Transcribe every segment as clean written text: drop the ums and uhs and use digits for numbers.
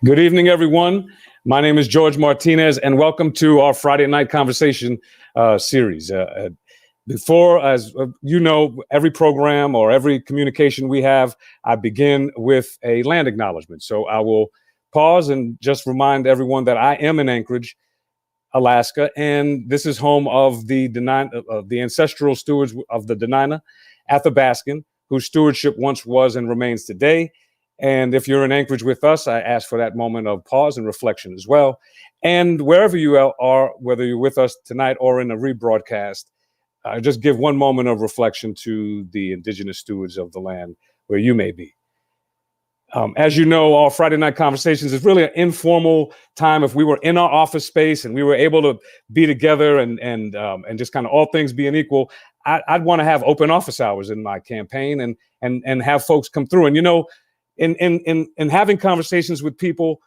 Good evening, everyone. My name is George Martinez, and welcome to our Friday Night Conversation series. Before, as you know, every program or every communication we have, I begin with a land acknowledgement. So I will pause and just remind everyone that I am in Anchorage, Alaska, and this is home of the ancestral stewards of the Dena'ina Athabascan, whose stewardship once was and remains today. And if you're in Anchorage with us, I ask for that moment of pause and reflection as well. And wherever you are, whether you're with us tonight or in a rebroadcast, just give one moment of reflection to the indigenous stewards of the land where you may be. As you know, our Friday Night Conversations is really an informal time. If we were in our office space and we were able to be together and just kind of all things being equal, I'd want to have open office hours in my campaign and have folks come through. And you know, in having conversations with people,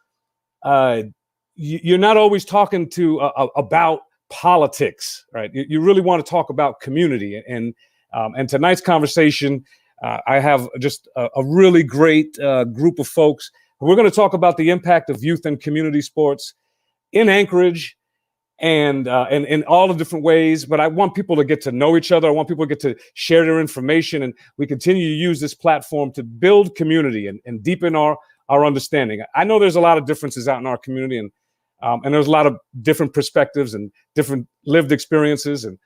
you're not always talking to about politics, right? You really want to talk about community. And tonight's conversation, I have just a really great group of folks. We're going to talk about the impact of youth and community sports in Anchorage and in all the different ways. But I want people to get to know each other. I want people to get to share their information. And we continue to use this platform to build community and deepen our understanding. I know there's a lot of differences out in our community, and there's a lot of different perspectives and different lived experiences. And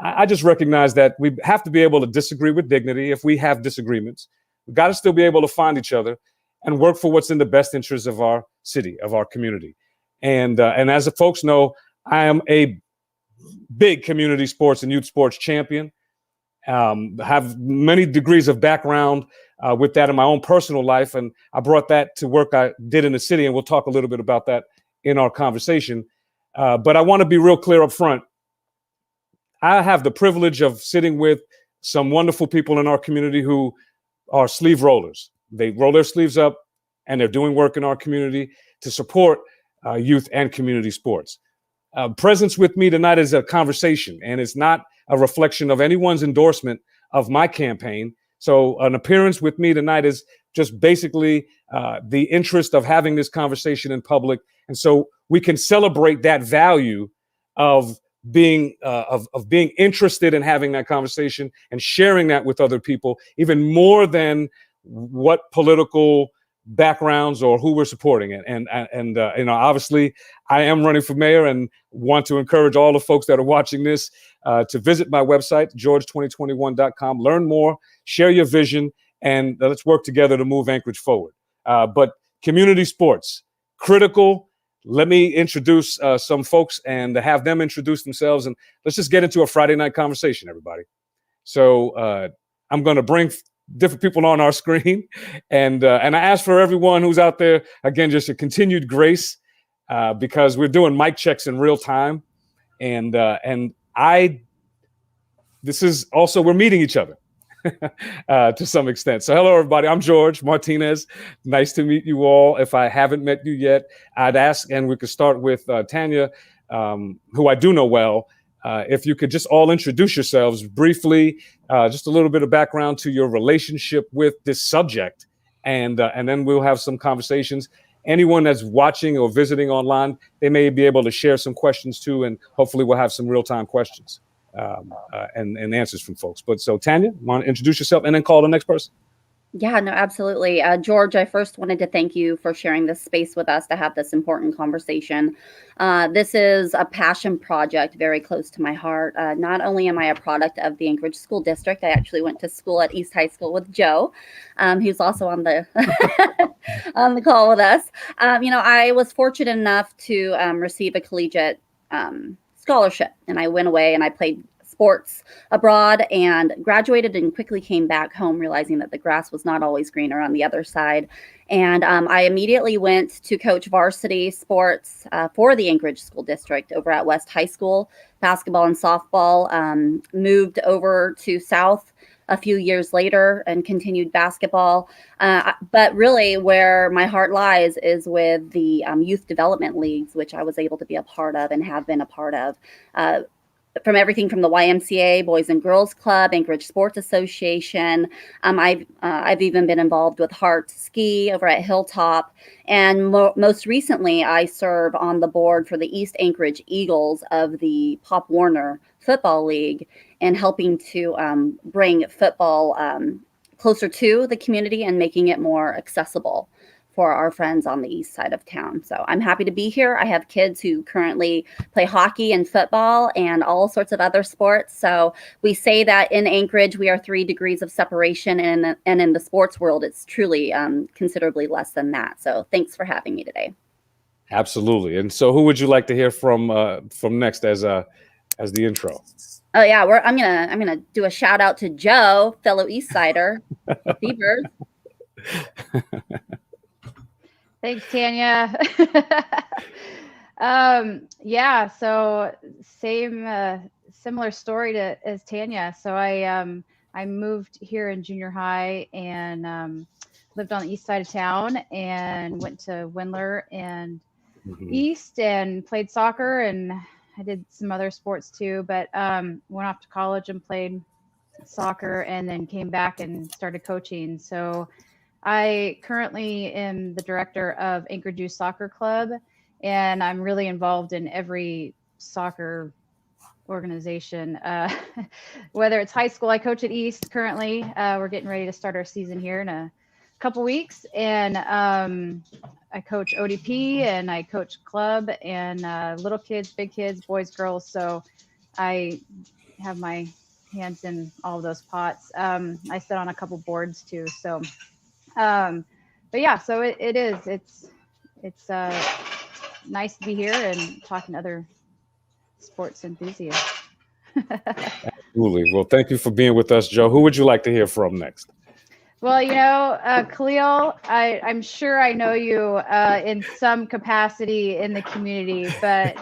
I just recognize that we have to be able to disagree with dignity. If we have disagreements, we've got to still be able to find each other and work for what's in the best interest of our city, of our community. And as the folks know, I am a big community sports and youth sports champion. Have many degrees of background with that in my own personal life. And I brought that to work I did in the city. And we'll talk a little bit about that in our conversation. But I want to be real clear up front. I have the privilege of sitting with some wonderful people in our community who are sleeve rollers. They roll their sleeves up and they're doing work in our community to support youth and community sports. Presence with me tonight is a conversation, and it's not a reflection of anyone's endorsement of my campaign. So an appearance with me tonight is just basically the interest of having this conversation in public. And so we can celebrate that value of being interested in having that conversation and sharing that with other people, even more than what political backgrounds or who we're supporting it. And you know, obviously I am running for mayor and want to encourage all the folks that are watching this to visit my website, george2021.com, learn more, share your vision, and let's work together to move Anchorage forward. But community sports, critical. Let me introduce some folks and have them introduce themselves, and let's just get into a Friday night conversation, everybody. So I'm going to bring different people on our screen, and I ask for everyone who's out there, again, just a continued grace because we're doing mic checks in real time, and this is also, we're meeting each other to some extent. So hello, everybody. I'm George Martinez. Nice to meet you all. If I haven't met you yet, I'd ask, and we could start with Tanya, who I do know well. If you could just all introduce yourselves briefly, just a little bit of background to your relationship with this subject, and then we'll have some conversations. Anyone that's watching or visiting online, they may be able to share some questions too, and hopefully we'll have some real-time questions and answers from folks. But so Tanya, want to introduce yourself and then call the next person? Yeah, no, absolutely. George, I first wanted to thank you for sharing this space with us to have this important conversation. This is a passion project very close to my heart. Not only am I a product of the Anchorage School District, I actually went to school at East High School with Joe, who's also on the on the call with us. You know, I was fortunate enough to receive a collegiate scholarship, and I went away and I played sports abroad and graduated and quickly came back home realizing that the grass was not always greener on the other side. And I immediately went to coach varsity sports for the Anchorage School District over at West High School, basketball and softball, moved over to South a few years later and continued basketball. But really where my heart lies is with the youth development leagues, which I was able to be a part of and have been a part of. from everything from the YMCA, Boys and Girls Club, Anchorage Sports Association. I've even been involved with Heart Ski over at Hilltop, and most recently, I serve on the board for the East Anchorage Eagles of the Pop Warner Football League, and helping to bring football closer to the community and making it more accessible for our friends on the east side of town. So I'm happy to be here. I have kids who currently play hockey and football and all sorts of other sports. So we say that in Anchorage, we are 3 degrees of separation, and in the sports world, it's truly considerably less than that. So thanks for having me today. Absolutely. And so, who would you like to hear from next as the intro? Oh yeah, I'm gonna do a shout out to Joe, fellow East Sider, Beavers. Thanks, Tanya. Yeah, so similar story as Tanya. So I moved here in junior high and lived on the east side of town and went to Windler and East and played soccer, and I did some other sports too, but went off to college and played soccer and then came back and started coaching. So I currently am the director of Anchorage Youth Soccer Club, and I'm really involved in every soccer organization. Whether it's high school, I coach at East currently. We're getting ready to start our season here in a couple weeks, and I coach ODP and I coach club and little kids, big kids, boys, girls. So I have my hands in all of those pots. I sit on a couple boards too. So but yeah, so it's nice to be here and talking to other sports enthusiasts. Absolutely. Well, thank you for being with us, Joe. Who would you like to hear from next? Well, Khalil, I'm sure I know you in some capacity in the community, but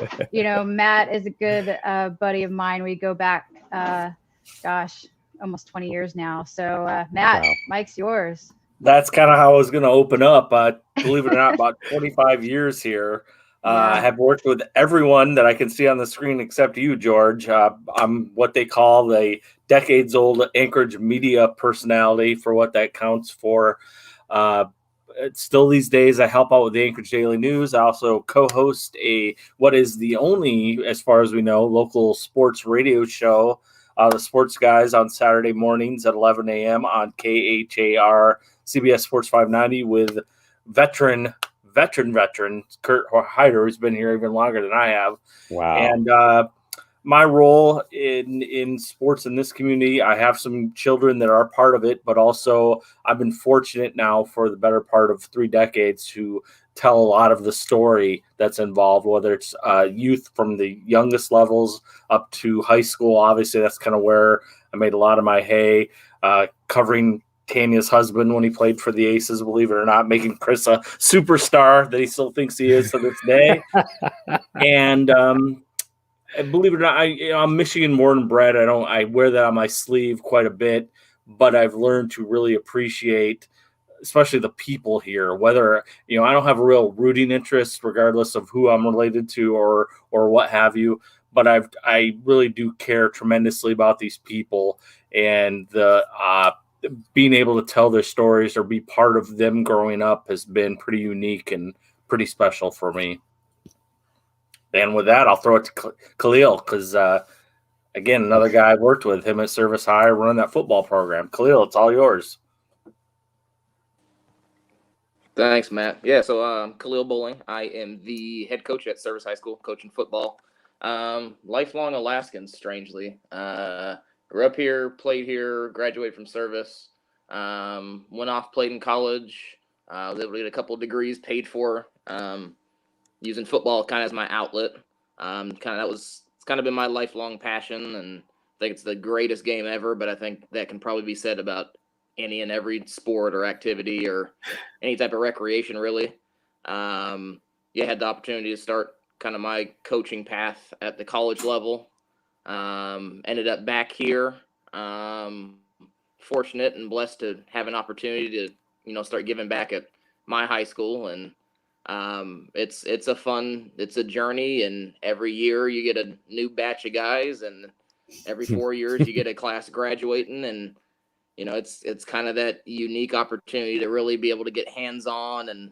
Matt is a good buddy of mine. We go back, almost 20 years now. So Matt, wow. Mike's yours. That's kind of how I was going to open up. Believe it or not, about 25 years here. I have worked with everyone that I can see on the screen except you, George. I'm what they call the decades-old Anchorage media personality, for what that counts for. Still these days, I help out with the Anchorage Daily News. I also co-host what is the only, as far as we know, local sports radio show, the Sports Guys, on Saturday mornings at 11 a.m. on KHAR CBS Sports 590 with veteran Kurt Hyder, who's been here even longer than I have. Wow. And my role in sports in this community, I have some children that are part of it, but also I've been fortunate now for the better part of 3 decades to tell a lot of the story that's involved, whether it's youth from the youngest levels up to high school. Obviously, that's kind of where I made a lot of my hay, covering Tanya's husband when he played for the Aces, believe it or not, making Chris a superstar that he still thinks he is to this day. And believe it or not, I'm Michigan born and bred. I wear that on my sleeve quite a bit, but I've learned to really appreciate, especially the people here. Whether I don't have a real rooting interest, regardless of who I'm related to or what have you, but I really do care tremendously about these people, and the being able to tell their stories or be part of them growing up has been pretty unique and pretty special for me. And with that, I'll throw it to Khalil, because, again, another guy I've worked with, him at Service High, running that football program. Khalil, it's all yours. Thanks, Matt. Yeah, so Khalil Bowling. I am the head coach at Service High School, coaching football. Lifelong Alaskan, strangely. Grew up here, played here, graduated from Service, went off, played in college, was able to get a couple of degrees paid for, using football kind of as my outlet. It's kind of been my lifelong passion, and I think it's the greatest game ever, but I think that can probably be said about any and every sport or activity or any type of recreation, really. Had the opportunity to start kind of my coaching path at the college level. Ended up back here, fortunate and blessed to have an opportunity to, start giving back at my high school, and It's a journey, and every year you get a new batch of guys, and every 4 years you get a class graduating, and it's kind of that unique opportunity to really be able to get hands on and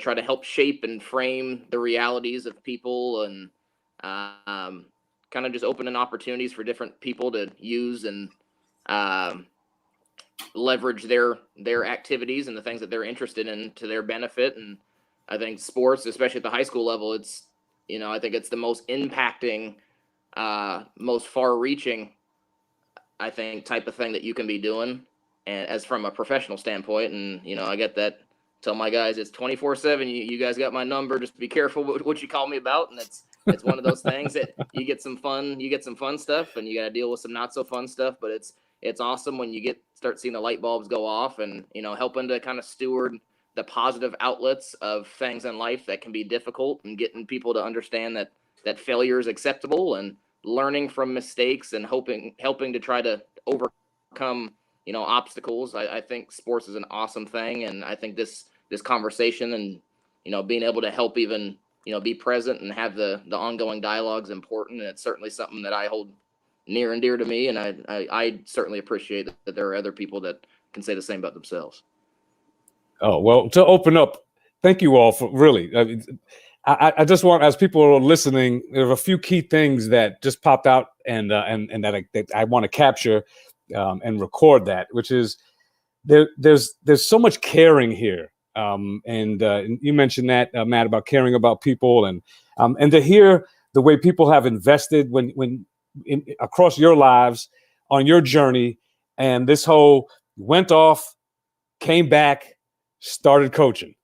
try to help shape and frame the realities of people, and kind of just opening opportunities for different people to use and um, leverage their activities and the things that they're interested in to their benefit. And I think sports, especially at the high school level, I think it's the most impacting, most far-reaching, I think, type of thing that you can be doing, and as from a professional standpoint. And I get that. Tell my guys it's 24/7. You guys got my number. Just be careful what you call me about. And it's one of those things that you get some fun stuff, and you got to deal with some not so fun stuff. But it's awesome when you start seeing the light bulbs go off, and helping to kind of steward the positive outlets of things in life that can be difficult, and getting people to understand that failure is acceptable, and learning from mistakes, and helping to try to overcome obstacles. I think sports is an awesome thing, and I think this conversation and being able to help even be present and have the ongoing dialogue is important, and it's certainly something that I hold near and dear to me, and I certainly appreciate that there are other people that can say the same about themselves. Oh, well, to open up, thank you all for really. I just want, as people are listening, there are a few key things that just popped out, and that I want to capture and record that, which is there's so much caring here, and you mentioned that, Matt, about caring about people, and to hear the way people have invested across your lives on your journey, and this whole went off, came back, started coaching.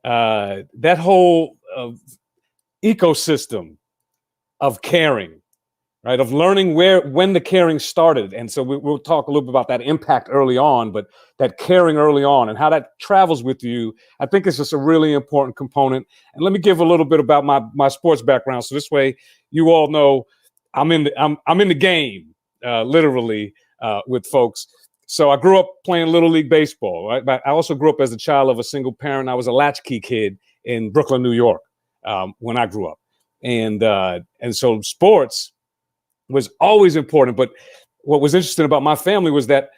That whole ecosystem of caring, right? Of learning when the caring started. And so we'll talk a little bit about that impact early on, but that caring early on and how that travels with you, I think is just a really important component. And let me give a little bit about my sports background. So this way you all know I'm in the game, literally, with folks. So I grew up playing Little League Baseball, right? But I also grew up as a child of a single parent. I was a latchkey kid in Brooklyn, New York, when I grew up. And so sports was always important. But what was interesting about my family was that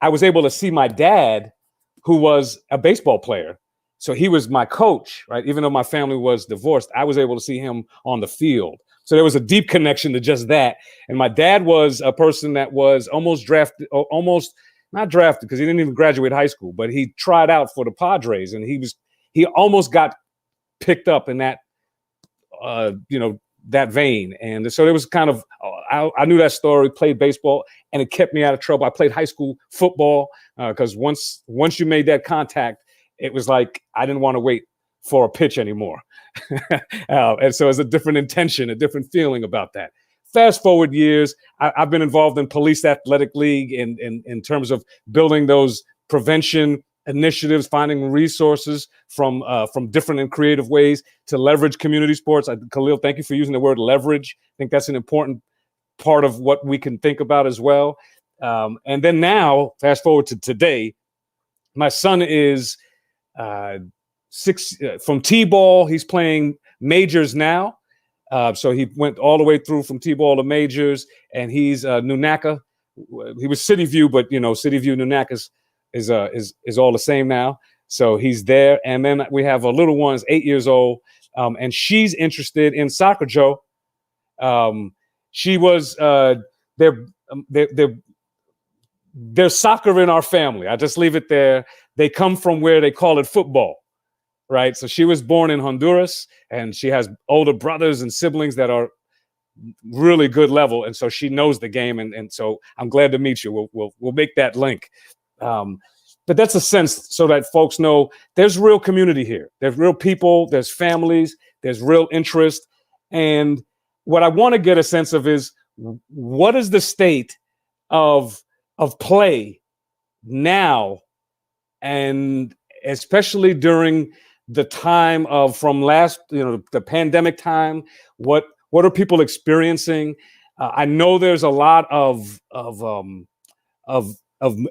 I was able to see my dad, who was a baseball player. So he was my coach, right? Even though my family was divorced, I was able to see him on the field. So there was a deep connection to just that. And my dad was a person that was almost not drafted because he didn't even graduate high school, but he tried out for the Padres, and he almost got picked up in that, that vein. And so it was kind of, I knew that story, played baseball, and it kept me out of trouble. I played high school football because once you made that contact, it was like I didn't want to wait for a pitch anymore. And so it's a different intention, a different feeling about that. Fast forward years, I've been involved in Police Athletic League in terms of building those prevention initiatives, finding resources from different and creative ways to leverage community sports. Khalil, thank you for using the word leverage. I think that's an important part of what we can think about as well. And then now, fast forward to today, my son is from T-ball. He's playing majors now. So he went all the way through from T-ball to majors, and he's Nunaca. He was City View, but City View, Nunaca is all the same now. So he's there. And then we have a little one, 8 years old, and she's interested in soccer, Joe. She was there's soccer in our family. I just leave it there. They come from where they call it football, right? So she was born in Honduras, and she has older brothers and siblings that are really good level, and so she knows the game. And so I'm glad to meet you. We'll make that link. But that's a sense so that folks know there's real community here. There's real people. There's families. There's real interest. And what I want to get a sense of is what is the state of play now, and especially during the time of from last, the pandemic time. What are people experiencing? I know there's a lot of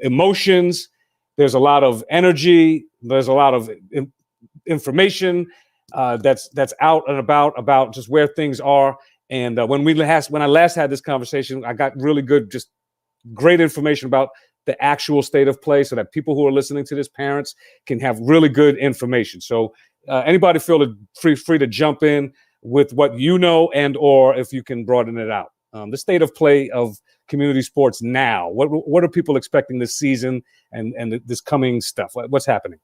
emotions. There's a lot of energy. There's a lot of information. that's out and about just where things are. And when I last had this conversation, I got really good, just great information about the actual state of play, so that people who are listening to this, parents, can have really good information. So anybody feel free to jump in with what you know, and or if you can broaden it out. The state of play of community sports now. What are people expecting this season and this coming stuff? What's happening?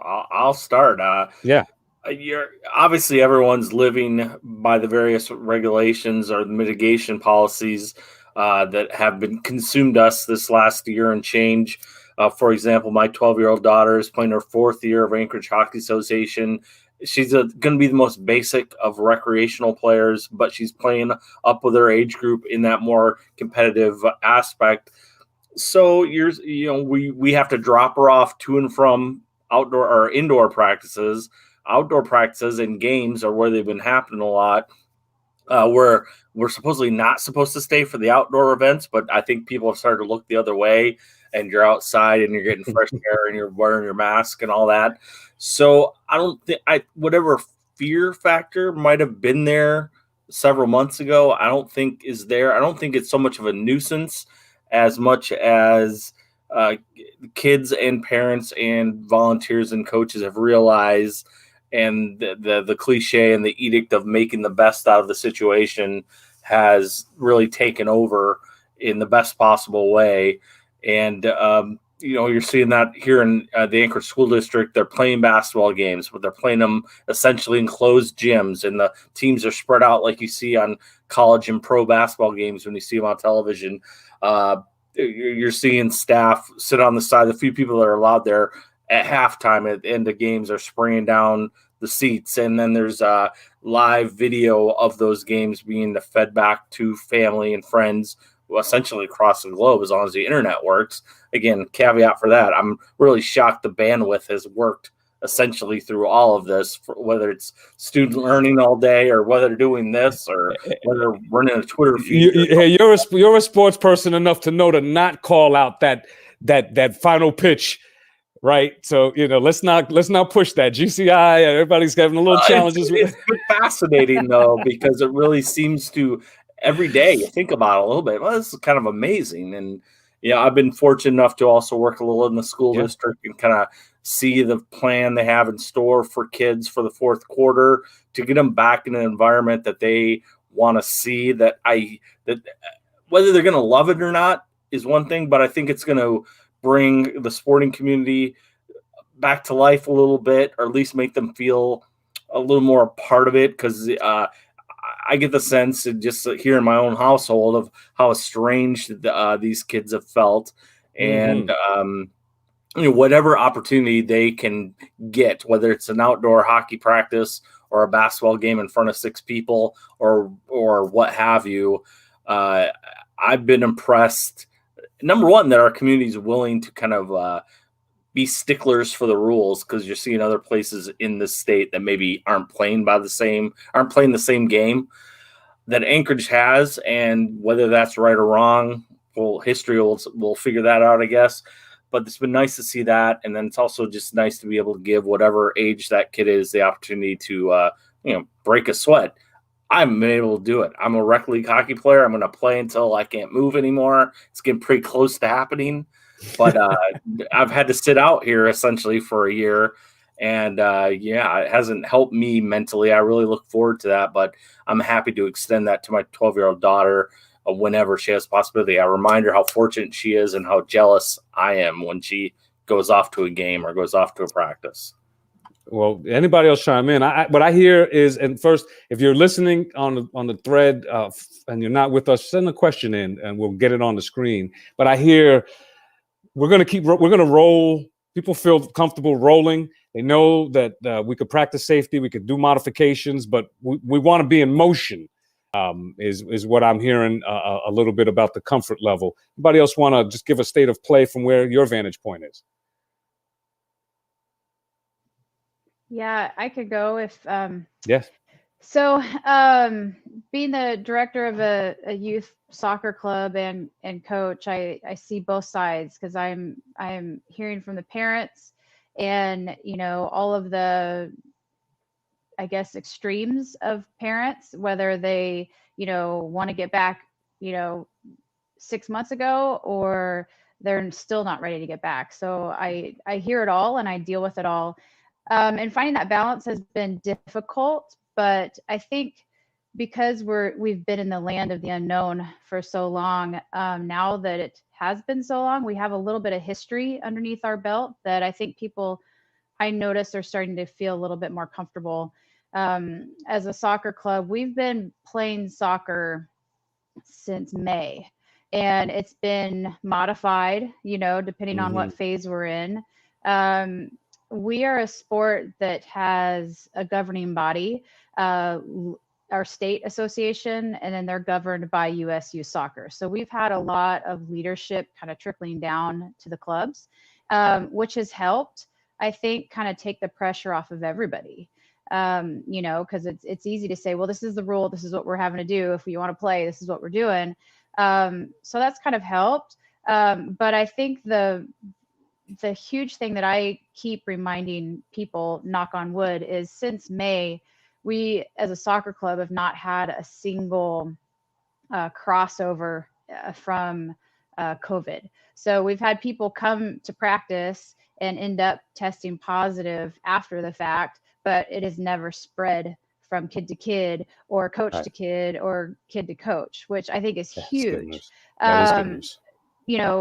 I'll start. Yeah. You're obviously everyone's living by the various regulations or mitigation policies that have been consumed us this last year and change. For example, my 12-year-old daughter is playing her 4th year of Anchorage Hockey Association. She's going to be the most basic of recreational players, but she's playing up with her age group in that more competitive aspect. So we have to drop her off to and from outdoor or indoor practices. Outdoor practices and games are where they've been happening a lot. We're supposedly not supposed to stay for the outdoor events, but I think people have started to look the other way, and you're outside and you're getting fresh air and you're wearing your mask and all that. So I don't think whatever fear factor might have been there several months ago, I don't think is there. I don't think it's so much of a nuisance as much as kids and parents and volunteers and coaches have realized, and the cliche and the edict of making the best out of the situation has really taken over in the best possible way. And you're seeing that here in the Anchorage School District. They're playing basketball games, but they're playing them essentially in closed gyms, and the teams are spread out like you see on college and pro basketball games when you see them on television. You're seeing staff sit on the side. The few people that are allowed there at halftime at the end of games are spraying down the seats. And then there's a live video of those games being fed back to family and friends essentially across the globe, as long as the internet works. Again, caveat for that, I'm really shocked the bandwidth has worked essentially through all of this, whether it's student learning all day or whether they're doing this or whether they're running a Twitter feed. You're a sports person enough to know to not call out that final pitch, right? So let's not push that. GCI, everybody's having a little challenges. It's fascinating though, because it really seems to every day you think about it a little bit. Well, this is kind of amazing. And I've been fortunate enough to also work a little in the school district and kind of see the plan they have in store for kids for the 4th quarter to get them back in an environment that they want to see. That whether they're going to love it or not is one thing, but I think it's going to bring the sporting community back to life a little bit, or at least make them feel a little more a part of it. Because I get the sense, just here in my own household, of how estranged these kids have felt. And whatever opportunity they can get, whether it's an outdoor hockey practice or a basketball game in front of 6 people or what have you, I've been impressed. Number one, that our community is willing to kind of be sticklers for the rules, because you're seeing other places in the state that maybe aren't playing the same game that Anchorage has. And whether that's right or wrong, well, history will figure that out, I guess. But it's been nice to see that. And then it's also just nice to be able to give whatever age that kid is the opportunity to break a sweat. I'm able to do it. I'm a rec league hockey player. I'm going to play until I can't move anymore. It's getting pretty close to happening. But I've had to sit out here essentially for a year. And it hasn't helped me mentally. I really look forward to that. But I'm happy to extend that to my 12-year-old daughter whenever she has the possibility. I remind her how fortunate she is and how jealous I am when she goes off to a game or goes off to a practice. Well, anybody else chime in? What I hear is, and first, if you're listening on the thread and you're not with us, send a question in and we'll get it on the screen. But I hear we're going to roll. People feel comfortable rolling. They know that we could practice safety, we could do modifications, but we want to be in motion. Is what I'm hearing a little bit about the comfort level. Anybody else want to just give a state of play from where your vantage point is? Yeah, I could go if. Yes. So, being the director of a youth soccer club and coach, I see both sides, because I'm hearing from the parents and, all of the, I guess, extremes of parents, whether they, want to get back, 6 months ago, or they're still not ready to get back. So I hear it all and I deal with it all. And finding that balance has been difficult, but I think because we've been in the land of the unknown for so long, now that it has been so long, we have a little bit of history underneath our belt that I think people, I notice, are starting to feel a little bit more comfortable. As a soccer club, we've been playing soccer since May, and it's been modified, depending on what phase we're in. We are a sport that has a governing body, our state association, and then they're governed by USU Soccer. So we've had a lot of leadership kind of trickling down to the clubs, which has helped, I think, kind of take the pressure off of everybody. Because it's easy to say, well, this is the rule, this is what we're having to do. If we want to play, this is what we're doing. So that's kind of helped. But I think the huge thing that I keep reminding people, knock on wood, is since May, we as a soccer club have not had a single crossover from COVID. So we've had people come to practice and end up testing positive after the fact, but it has never spread from kid to kid or coach to kid or kid to coach, which I think is huge. That is good news.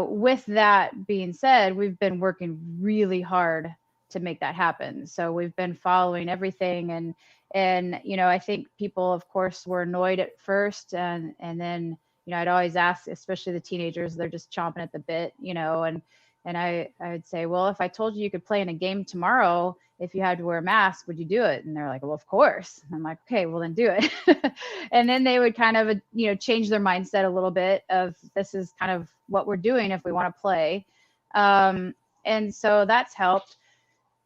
With that being said, we've been working really hard to make that happen. So we've been following everything, and I think people, of course, were annoyed at first, and then I'd always ask, especially the teenagers, they're just chomping at the bit, and I would say, well, if I told you could play in a game tomorrow, if you had to wear a mask, would you do it? And they're like, well, of course. And I'm like, okay, well then do it. And then they would kind of, change their mindset a little bit of, this is kind of what we're doing if we want to play. And so that's helped.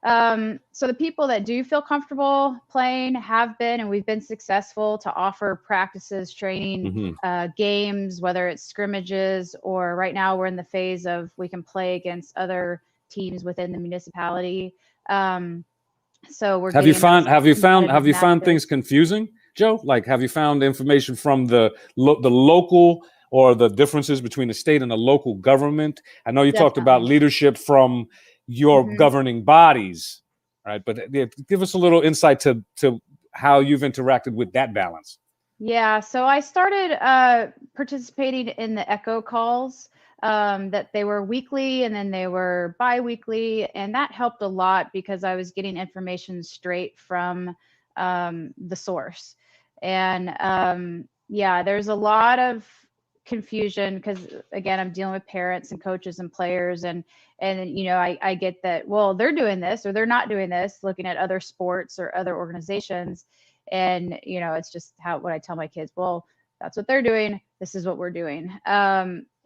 So the people that do feel comfortable playing have been, and we've been successful to offer practices, training, games, whether it's scrimmages, or right now we're in the phase of we can play against other teams within the municipality. So we're have you found things confusing, Joe? Like, have you found information from the local, or the differences between the state and the local government? I know you talked about leadership from your governing bodies, right? But give us a little insight to how you've interacted with that balance. Yeah, so I started participating in the echo calls, that they were weekly and then they were bi-weekly, and that helped a lot because I was getting information straight from the source. And there's a lot of confusion because, again, I'm dealing with parents and coaches and players, and I get that, well, they're doing this or they're not doing this, looking at other sports or other organizations. And, it's just what I tell my kids, well, that's what they're doing, this is what we're doing.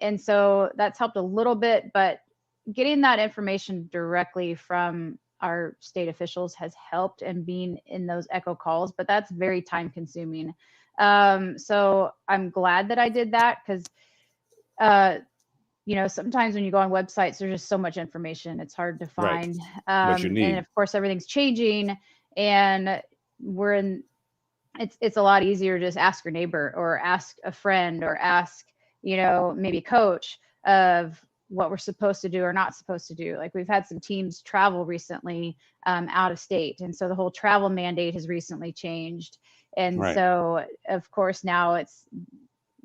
And so that's helped a little bit, but getting that information directly from our state officials has helped, and being in those echo calls, but that's very time consuming. So I'm glad that I did that because, sometimes when you go on websites, there's just so much information, it's hard to find. What you need. And of course, everything's changing, and it's a lot easier to just ask your neighbor or ask a friend or ask, maybe a coach of what we're supposed to do or not supposed to do. Like, we've had some teams travel recently out of state. And so the whole travel mandate has recently changed. And so, of course, now it's,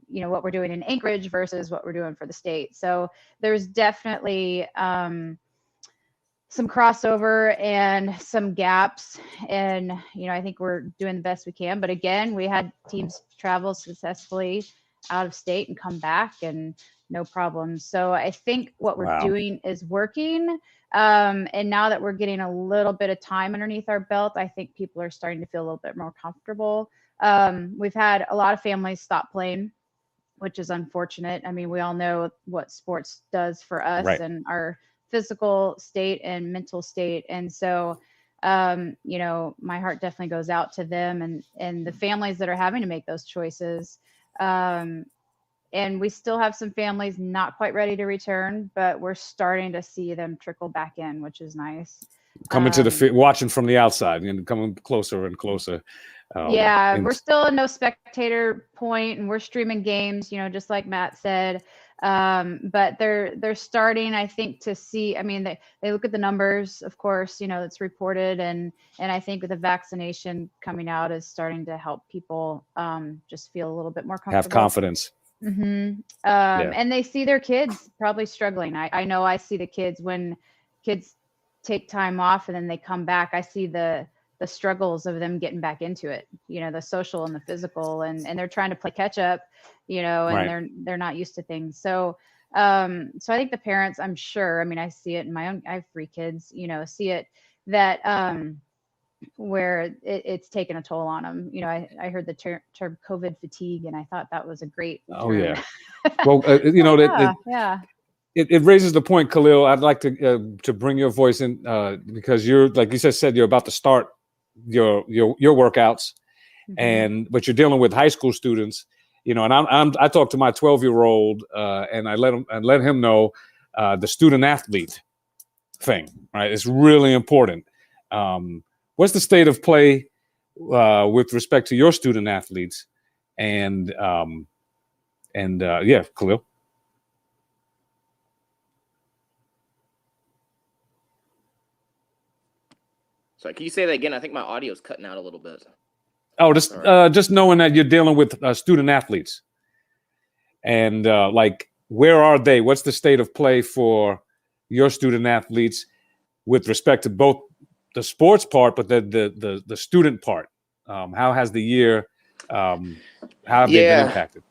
what we're doing in Anchorage versus what we're doing for the state. So there's definitely some crossover and some gaps. And, I think we're doing the best we can. But again, we had teams travel successfully out of state and come back and no problems. So I think what we're doing is working. And now that we're getting a little bit of time underneath our belt, I think people are starting to feel a little bit more comfortable. We've had a lot of families stop playing, which is unfortunate. I mean, we all know what sports does for us and our physical state and mental state. And so, my heart definitely goes out to them and the families that are having to make those choices. And we still have some families not quite ready to return, but we're starting to see them trickle back in, which is nice. coming to the watching from the outside and coming closer and closer. Yeah, we're still at no spectator point, and we're streaming games, just like Matt said. But they're starting, I think, to see. I mean, they look at the numbers, of course, it's reported, and I think with the vaccination coming out is starting to help people just feel a little bit more comfortable. Have confidence. Mm-hmm. And they see their kids probably struggling. I know I see the kids when kids take time off and then they come back. I see the struggles of them getting back into it, the social and the physical, and they're trying to play catch up, and right. they're not used to things. So I think the parents, I'm sure, I mean, I see it in my own, I have 3 kids, see it that where it's taken a toll on them. I heard the term COVID fatigue, and I thought that was a great term. Oh yeah. Well, yeah. It raises the point, Khalil. I'd like to bring your voice in because you're, like you said, you're about to start your workouts, but you're dealing with high school students, and I talked to my 12-year-old and I let him know the student athlete thing. Right, it's really important. What's the state of play with respect to your student athletes? And yeah, Khalil. Sorry, can you say that again? I think my audio's cutting out a little bit. Oh, just knowing that you're dealing with student athletes, and like, where are they? What's the state of play for your student athletes with respect to both the sports part, but the student part? How has the year? How have they been impacted?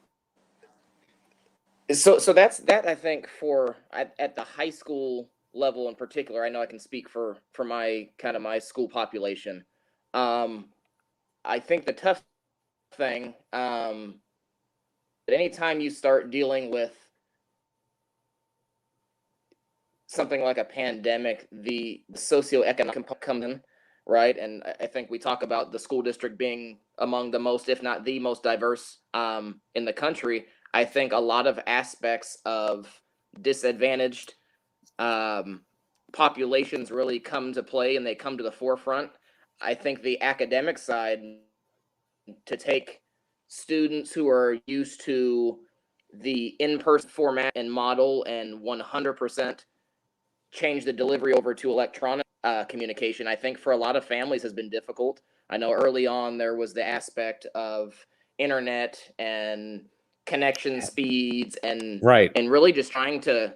So that's I think for at the high school level in particular. I know I can speak for my my school population. I think the tough thing, anytime you start dealing with something like a pandemic, the socioeconomic component comes in, right? And I think we talk about the school district being among the most, if not the most diverse in the country. I think a lot of aspects of disadvantaged populations really come to play, and they come to the forefront. I think the academic side, to take students who are used to the in-person format and model and 100% change the delivery over to electronic communication, I think for a lot of families has been difficult. I know early on there was the aspect of internet and connection speeds and really just trying to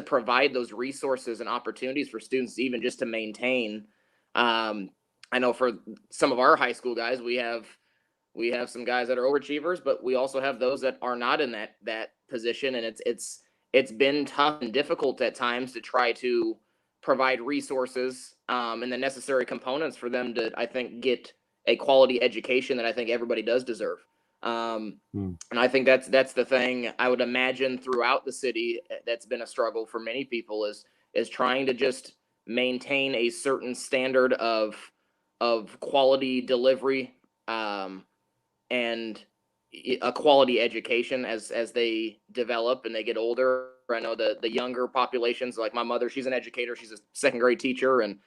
provide those resources and opportunities for students, even just to maintain. I know for some of our high school guys, we have some guys that are overachievers, but we also have those that are not in that position, and it's been tough and difficult at times to try to provide resources and the necessary components for them to, I think, get a quality education that I think everybody does deserve. And I think that's the thing I would imagine throughout the city that's been a struggle for many people is trying to just maintain a certain standard of quality delivery and a quality education as they develop and they get older. I know the younger populations, like my mother, she's an educator, she's a second grade teacher, and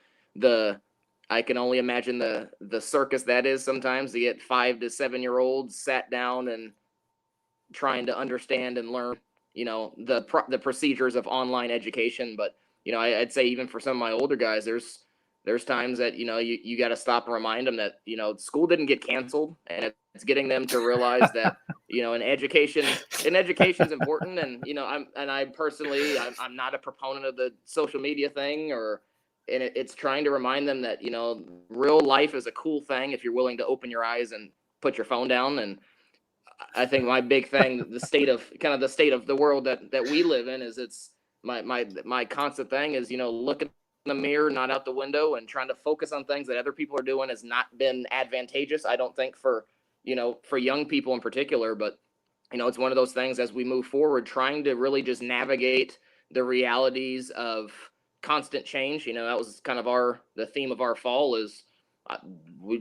I can only imagine the circus that is sometimes to get 5 to 7 year olds sat down and trying to understand and learn, the procedures of online education. But I'd say even for some of my older guys, there's times that you got to stop and remind them that school didn't get canceled, and it's getting them to realize that an education is important. And I personally I'm not a proponent of the social media thing, and it's trying to remind them that real life is a cool thing if you're willing to open your eyes and put your phone down. And I think my big thing, the state of the world that we live in, is it's my constant thing is look at the mirror, not out the window, and trying to focus on things that other people are doing has not been advantageous, I don't think, for young people in particular. But it's one of those things as we move forward, trying to really just navigate the realities of constant change. That was kind of the theme of our fall is we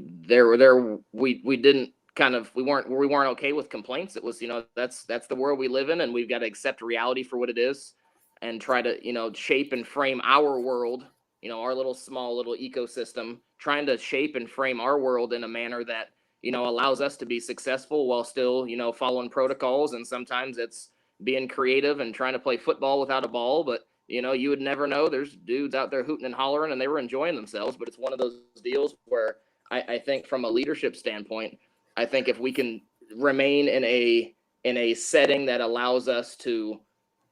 weren't okay with complaints. It was that's the world we live in, and we've got to accept reality for what it is and try to shape and frame our world our little small little ecosystem, trying to shape and frame our world in a manner that, allows us to be successful while still, following protocols. And sometimes it's being creative and trying to play football without a ball. But, you would never know. There's dudes out there hooting and hollering and they were enjoying themselves. But it's one of those deals where I think from a leadership standpoint, I think if we can remain in a setting that allows us to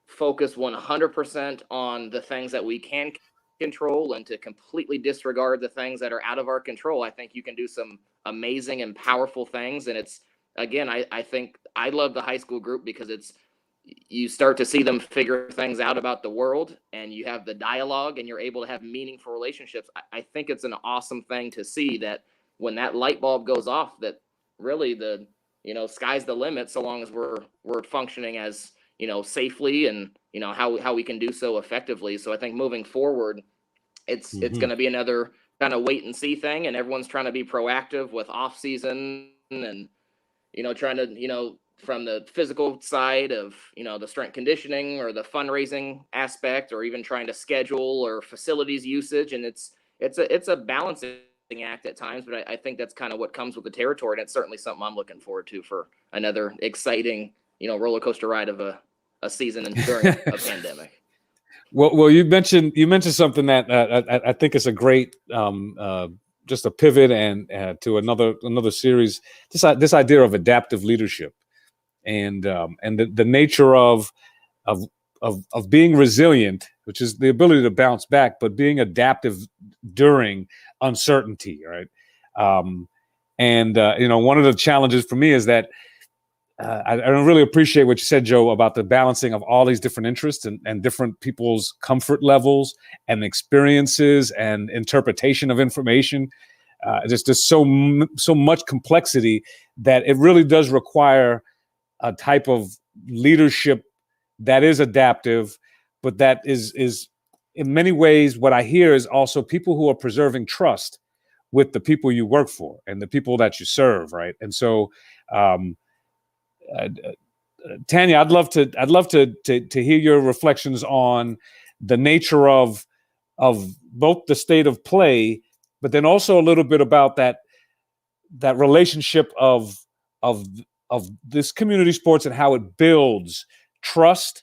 focus 100% on the things that we can control and to completely disregard the things that are out of our control, I think you can do some amazing and powerful things. And it's, again, I think I love the high school group because you start to see them figure things out about the world, and you have the dialogue and you're able to have meaningful relationships. I think it's an awesome thing to see that when that light bulb goes off, that really the, sky's the limit, so long as we're functioning as, safely and, how we can do so effectively. So I think moving forward, it's going to be another kind of wait and see thing, and everyone's trying to be proactive with off season and, trying to, from the physical side of, the strength conditioning or the fundraising aspect, or even trying to schedule or facilities usage. And it's a balancing act at times, but I think that's kind of what comes with the territory. And it's certainly something I'm looking forward to for another exciting, roller coaster ride of a season and during a pandemic. Well, you mentioned something that I think is a great just a pivot and to another series. This idea of adaptive leadership and the nature of being resilient, which is the ability to bounce back, but being adaptive during uncertainty, right? One of the challenges for me is that I really appreciate what you said, Joe, about the balancing of all these different interests and different people's comfort levels and experiences and interpretation of information. There's just so much complexity that it really does require a type of leadership that is adaptive, but that is in many ways what I hear is also people who are preserving trust with the people you work for and the people that you serve, right? And so, Tanya, I'd love to hear your reflections on the nature of both the state of play, but then also a little bit about that relationship of this community sports and how it builds trust.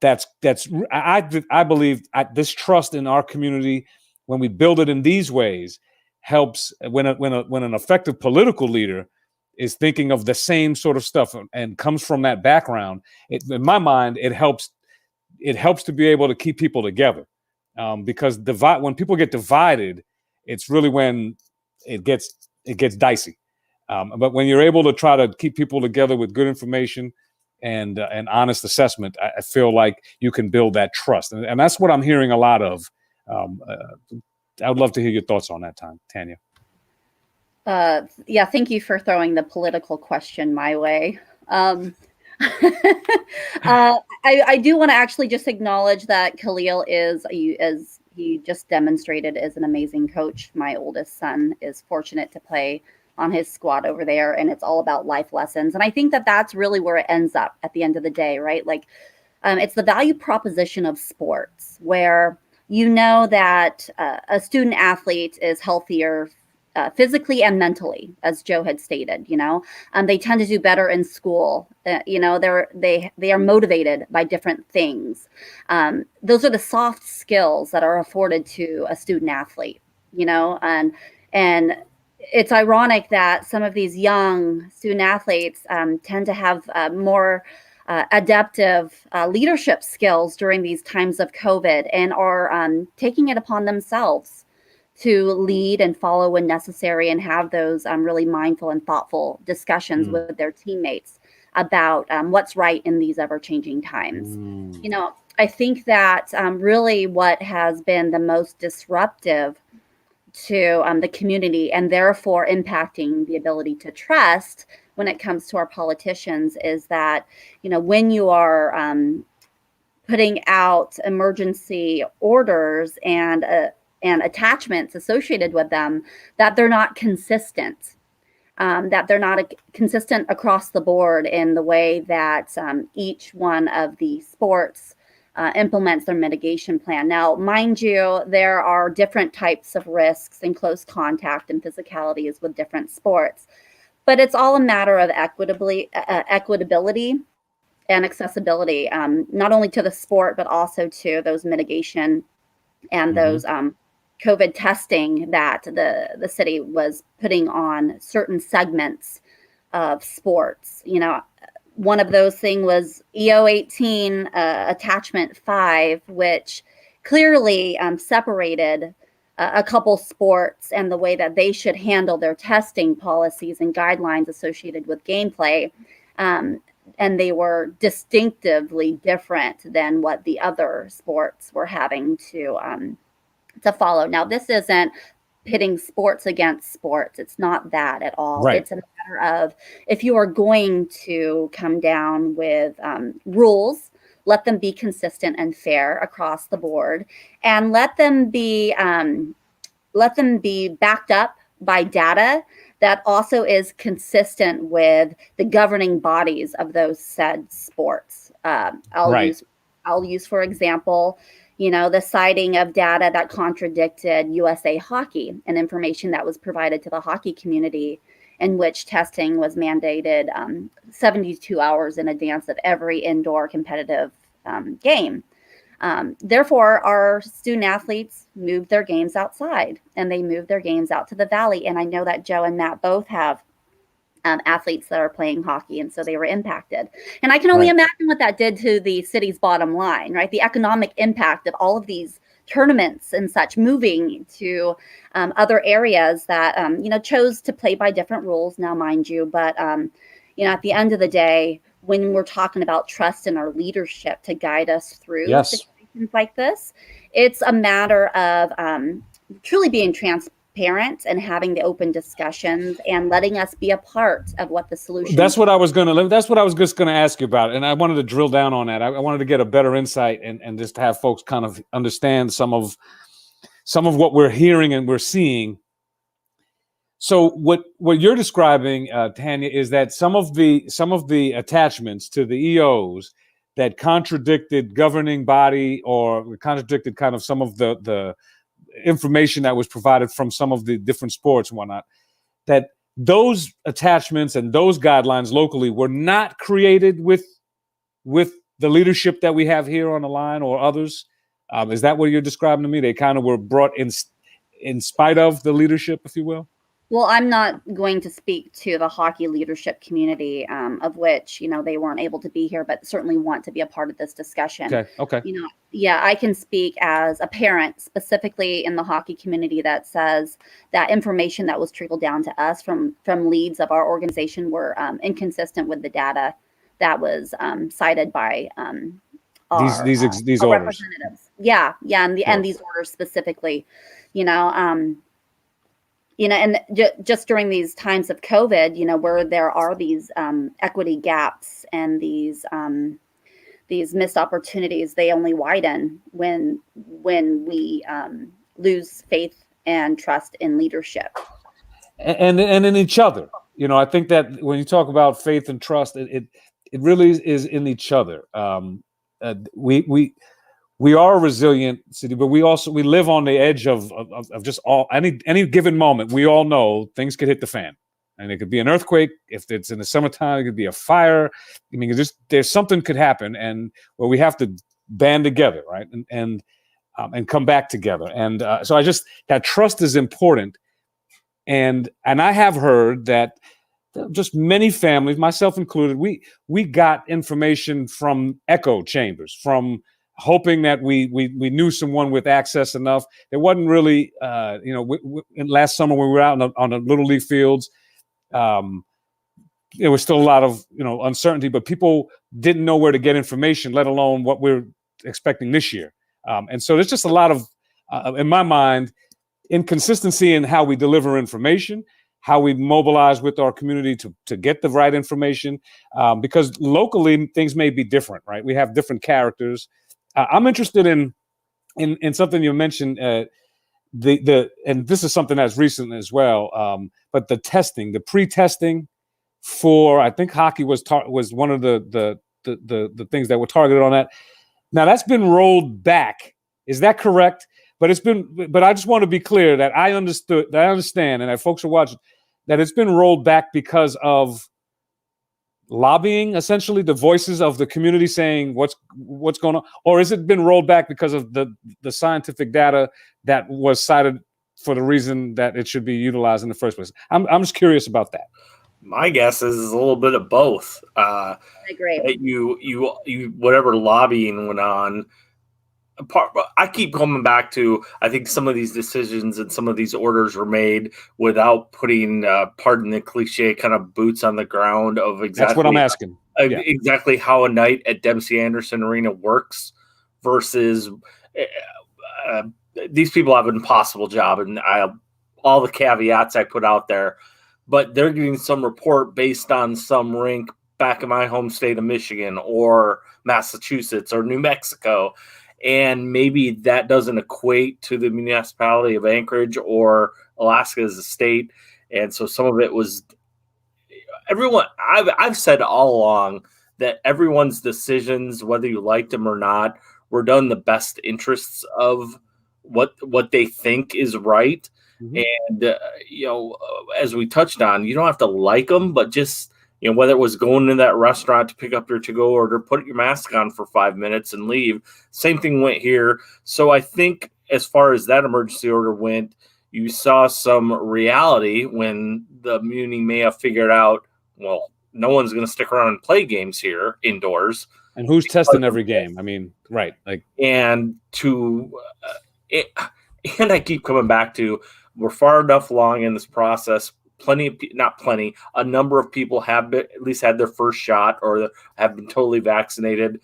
I believe this trust in our community, when we build it in these ways, helps when an effective political leader is thinking of the same sort of stuff and comes from that background. In my mind, it helps to be able to keep people together, because when people get divided, it's really when it gets dicey. But when you're able to try to keep people together with good information and honest assessment, I feel like you can build that trust, and that's what I'm hearing a lot of. I would love to hear your thoughts on that, Tanya. Yeah, thank you for throwing the political question my way. I do want to actually just acknowledge that Khalil is, as he just demonstrated, is an amazing coach. My oldest son is fortunate to play on his squad over there, and it's all about life lessons. And I think that that's really where it ends up at the end of the day, right? Like, it's the value proposition of sports, where you know that a student athlete is healthier physically and mentally, as Joe had stated. They tend to do better in school. They are motivated by different things. Those are the soft skills that are afforded to a student athlete. And it's ironic that some of these young student athletes tend to have more adaptive leadership skills during these times of COVID, and are taking it upon themselves to lead and follow when necessary, and have those really mindful and thoughtful discussions with their teammates about what's right in these ever-changing times. I think that really what has been the most disruptive to the community, and therefore impacting the ability to trust when it comes to our politicians, is that, when you are putting out emergency orders and attachments associated with them, that they're not consistent, that they're not consistent across the board in the way that each one of the sports implements their mitigation plan. Now, mind you, there are different types of risks in close contact and physicalities with different sports, but it's all a matter of equitability and accessibility, not only to the sport, but also to those mitigation and those COVID testing that the city was putting on certain segments of sports. You know, one of those things was EO18 attachment 5, which clearly separated a couple sports and the way that they should handle their testing policies and guidelines associated with gameplay. And they were distinctively different than what the other sports were having to follow. Now, this isn't pitting sports against sports. It's not that at all. Right. It's a matter of, if you are going to come down with rules, let them be consistent and fair across the board, and let them be backed up by data that also is consistent with the governing bodies of those said sports. I'll use, for example, you know, the citing of data that contradicted USA Hockey and information that was provided to the hockey community, in which testing was mandated 72 hours in advance of every indoor competitive game. Therefore, our student athletes moved their games outside, and they moved their games out to the Valley. And I know that Joe and Matt both have athletes that are playing hockey, and so they were impacted. And I can only imagine what that did to the city's bottom line, right? The economic impact of all of these tournaments and such moving to other areas that, you know, chose to play by different rules now, mind you. But, you know, at the end of the day, when we're talking about trust in our leadership to guide us through situations like this, it's a matter of truly being transparent and having the open discussions and letting us be a part of what the solution. That's what I was just going to ask you about. And I wanted to drill down on that. I wanted to get a better insight and just have folks kind of understand some of what we're hearing and we're seeing. So what you're describing, Tanya, is that some of the attachments to the EOs that contradicted governing body or contradicted kind of some of the information that was provided from some of the different sports and whatnot, that those attachments and those guidelines locally were not created with the leadership that we have here on the line or others. Is that what you're describing to me? They kind of were brought in spite of the leadership, if you will? Well, I'm not going to speak to the hockey leadership community, of which, you know, they weren't able to be here, but certainly want to be a part of this discussion. Okay. You know, yeah, I can speak as a parent specifically in the hockey community that says that information that was trickled down to us from leads of our organization were inconsistent with the data that was cited by these orders. Representatives. Yeah, and these orders specifically, you know. You know, and just during these times of COVID, you know, where there are these equity gaps and these missed opportunities, they only widen when we lose faith and trust in leadership. And in each other. You know, I think that when you talk about faith and trust, it really is in each other. We are a resilient city, but we live on the edge of just any given moment. We all know things could hit the fan, and it could be an earthquake. If it's in the summertime, it could be a fire. I mean, there's something could happen, and where we have to band together, right, and come back together. And so that trust is important. And I have heard that just many families, myself included, we got information from echo chambers, from hoping that we knew someone with access enough. There wasn't really, last summer when we were out on the Little League fields, there was still a lot of, uncertainty, but people didn't know where to get information, let alone what we're expecting this year. And so there's just a lot of, in my mind, inconsistency in how we deliver information, how we mobilize with our community to get the right information, because locally things may be different, right? We have different characters. I'm interested in something you mentioned, and this is something that's recent as well. But the testing, the pre-testing for, I think hockey was one of the things that were targeted on that. Now that's been rolled back. Is that correct? But I just want to be clear that I understand, and that folks are watching, that it's been rolled back because of lobbying, essentially the voices of the community saying what's going on, or has it been rolled back because of the scientific data that was cited for the reason that it should be utilized in the first place? I'm just curious about that. My guess is a little bit of both. I agree. You whatever lobbying went on. I keep coming back to, I think some of these decisions and some of these orders were made without putting, pardon the cliche, kind of boots on the ground of exactly. That's what I'm asking. Exactly how a night at Dempsey Anderson Arena works versus these people have an impossible job, and all the caveats I put out there, but they're getting some report based on some rink back in my home state of Michigan or Massachusetts or New Mexico. And maybe that doesn't equate to the municipality of Anchorage or Alaska as a state. And so some of it was everyone. I've said all along that everyone's decisions, whether you liked them or not, were done in the best interests of what they think is right. Mm-hmm. And, as we touched on, you don't have to like them, but just, whether it was going to that restaurant to pick up your to-go order, put your mask on for 5 minutes and leave. Same thing went here. So I think as far as that emergency order went, you saw some reality when the Muni may have figured out, well, no one's going to stick around and play games here indoors. And who's testing every game? I mean, right. And I keep coming back to, we're far enough along in this process. A number of people have at least had their first shot or have been totally vaccinated.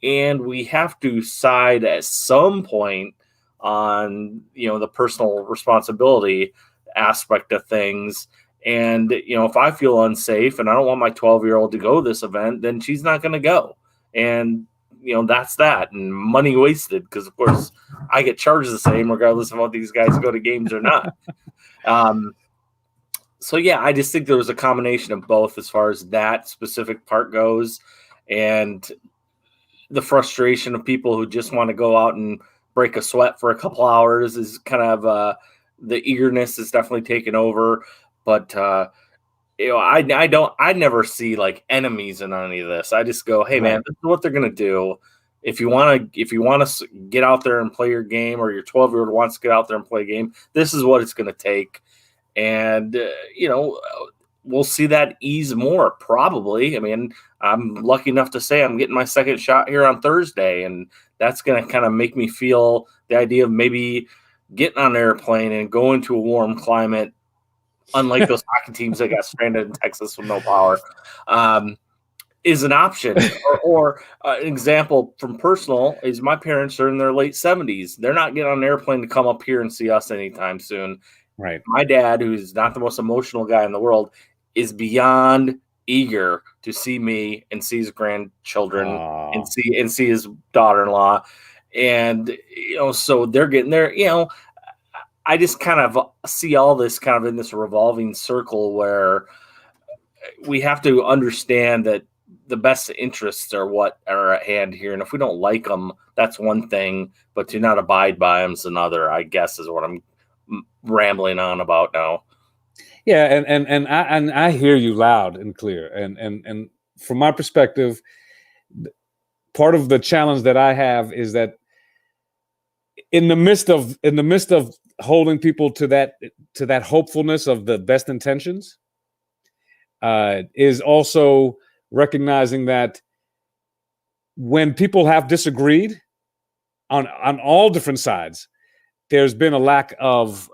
And we have to side at some point on, the personal responsibility aspect of things. And, if I feel unsafe and I don't want my 12-year-old to go to this event, then she's not going to go. And, that's that. And money wasted because, of course, I get charged the same regardless of whether these guys go to games or not. So, yeah, I just think there was a combination of both as far as that specific part goes, and the frustration of people who just want to go out and break a sweat for a couple hours is kind of the eagerness is definitely taken over. But, I never see like enemies in any of this. I just go, hey, man, this is what they're going to do. If you want to get out there and play your game, or your 12-year-old wants to get out there and play a game, this is what it's going to take. And, we'll see that ease more probably. I mean, I'm lucky enough to say I'm getting my second shot here on Thursday, and that's going to kind of make me feel the idea of maybe getting on an airplane and going to a warm climate, unlike those hockey teams that got stranded in Texas with no power, is an option. Or an example from personal is my parents are in their late 70s. They're not getting on an airplane to come up here and see us anytime soon. Right. My dad, who's not the most emotional guy in the world, is beyond eager to see me and see his grandchildren and see his daughter-in-law. And, so they're getting there, I just kind of see all this kind of in this revolving circle where we have to understand that the best interests are what are at hand here. And if we don't like them, that's one thing, but to not abide by them is another, I guess, is what I'm rambling on about now. Yeah, and I hear you loud and clear. And from my perspective, part of the challenge that I have is that in the midst of holding people to that hopefulness of the best intentions, is also recognizing that when people have disagreed on all different sides, there's been a lack of,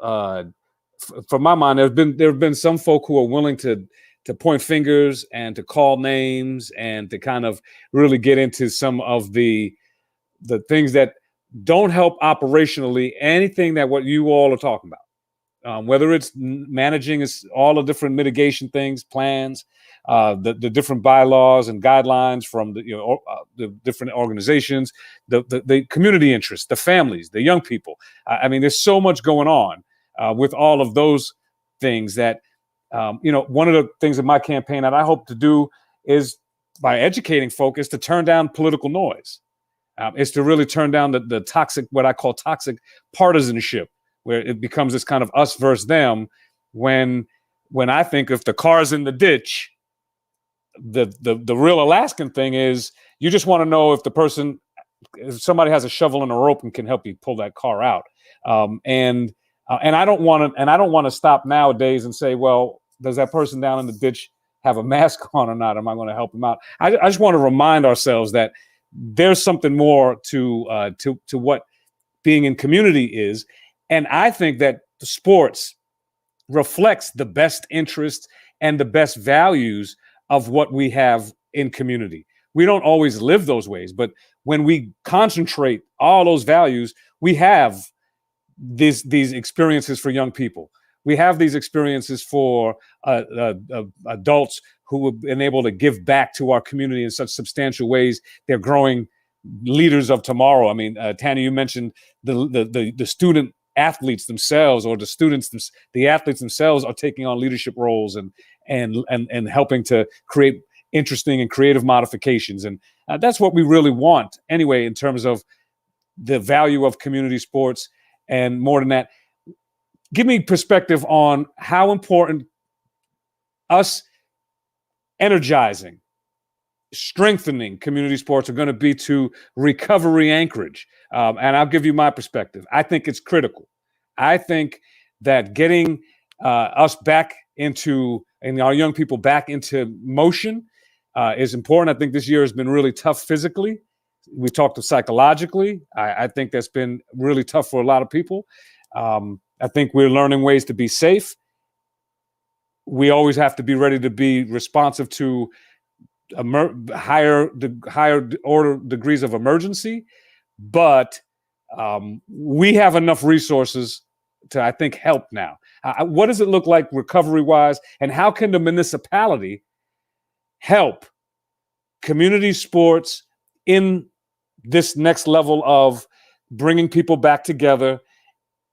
from my mind, there have been some folk who are willing to point fingers and to call names and to kind of really get into some of the things that don't help operationally anything that what you all are talking about, whether it's managing all the different mitigation things, plans, the different bylaws and guidelines from the different organizations, the community interests, the families, the young people. I mean, there's so much going on with all of those things that, one of the things in my campaign that I hope to do is by educating folks is to turn down political noise. is to really turn down the toxic, what I call toxic partisanship, where it becomes this kind of us versus them. When I think if the car's in the ditch, the real Alaskan thing is you just want to know if somebody has a shovel and a rope and can help you pull that car out. And I don't want to stop nowadays and say, well, does that person down in the ditch have a mask on or not? Am I going to help them out? I just want to remind ourselves that there's something more to what being in community is. And I think that the sports reflects the best interests and the best values of what we have in community. We don't always live those ways, but when we concentrate all those values, we have these experiences for young people. We have these experiences for adults who have been able to give back to our community in such substantial ways. They're growing leaders of tomorrow. I mean, Tanya, you mentioned the student athletes themselves, or the athletes themselves are taking on leadership roles and helping to create interesting and creative modifications. And that's what we really want anyway, in terms of the value of community sports. And more than that, give me perspective on how important us energizing, strengthening community sports are going to be to Recovery Anchorage. And I'll give you my perspective. I think it's critical. I think that getting us back into, and our young people back into motion is important. I think this year has been really tough physically. We talked psychologically. I think that's been really tough for a lot of people. I think we're learning ways to be safe. We always have to be ready to be responsive to higher order degrees of emergency, but we have enough resources to, I think, help now. What does it look like recovery-wise, and how can the municipality help community sports in this next level of bringing people back together,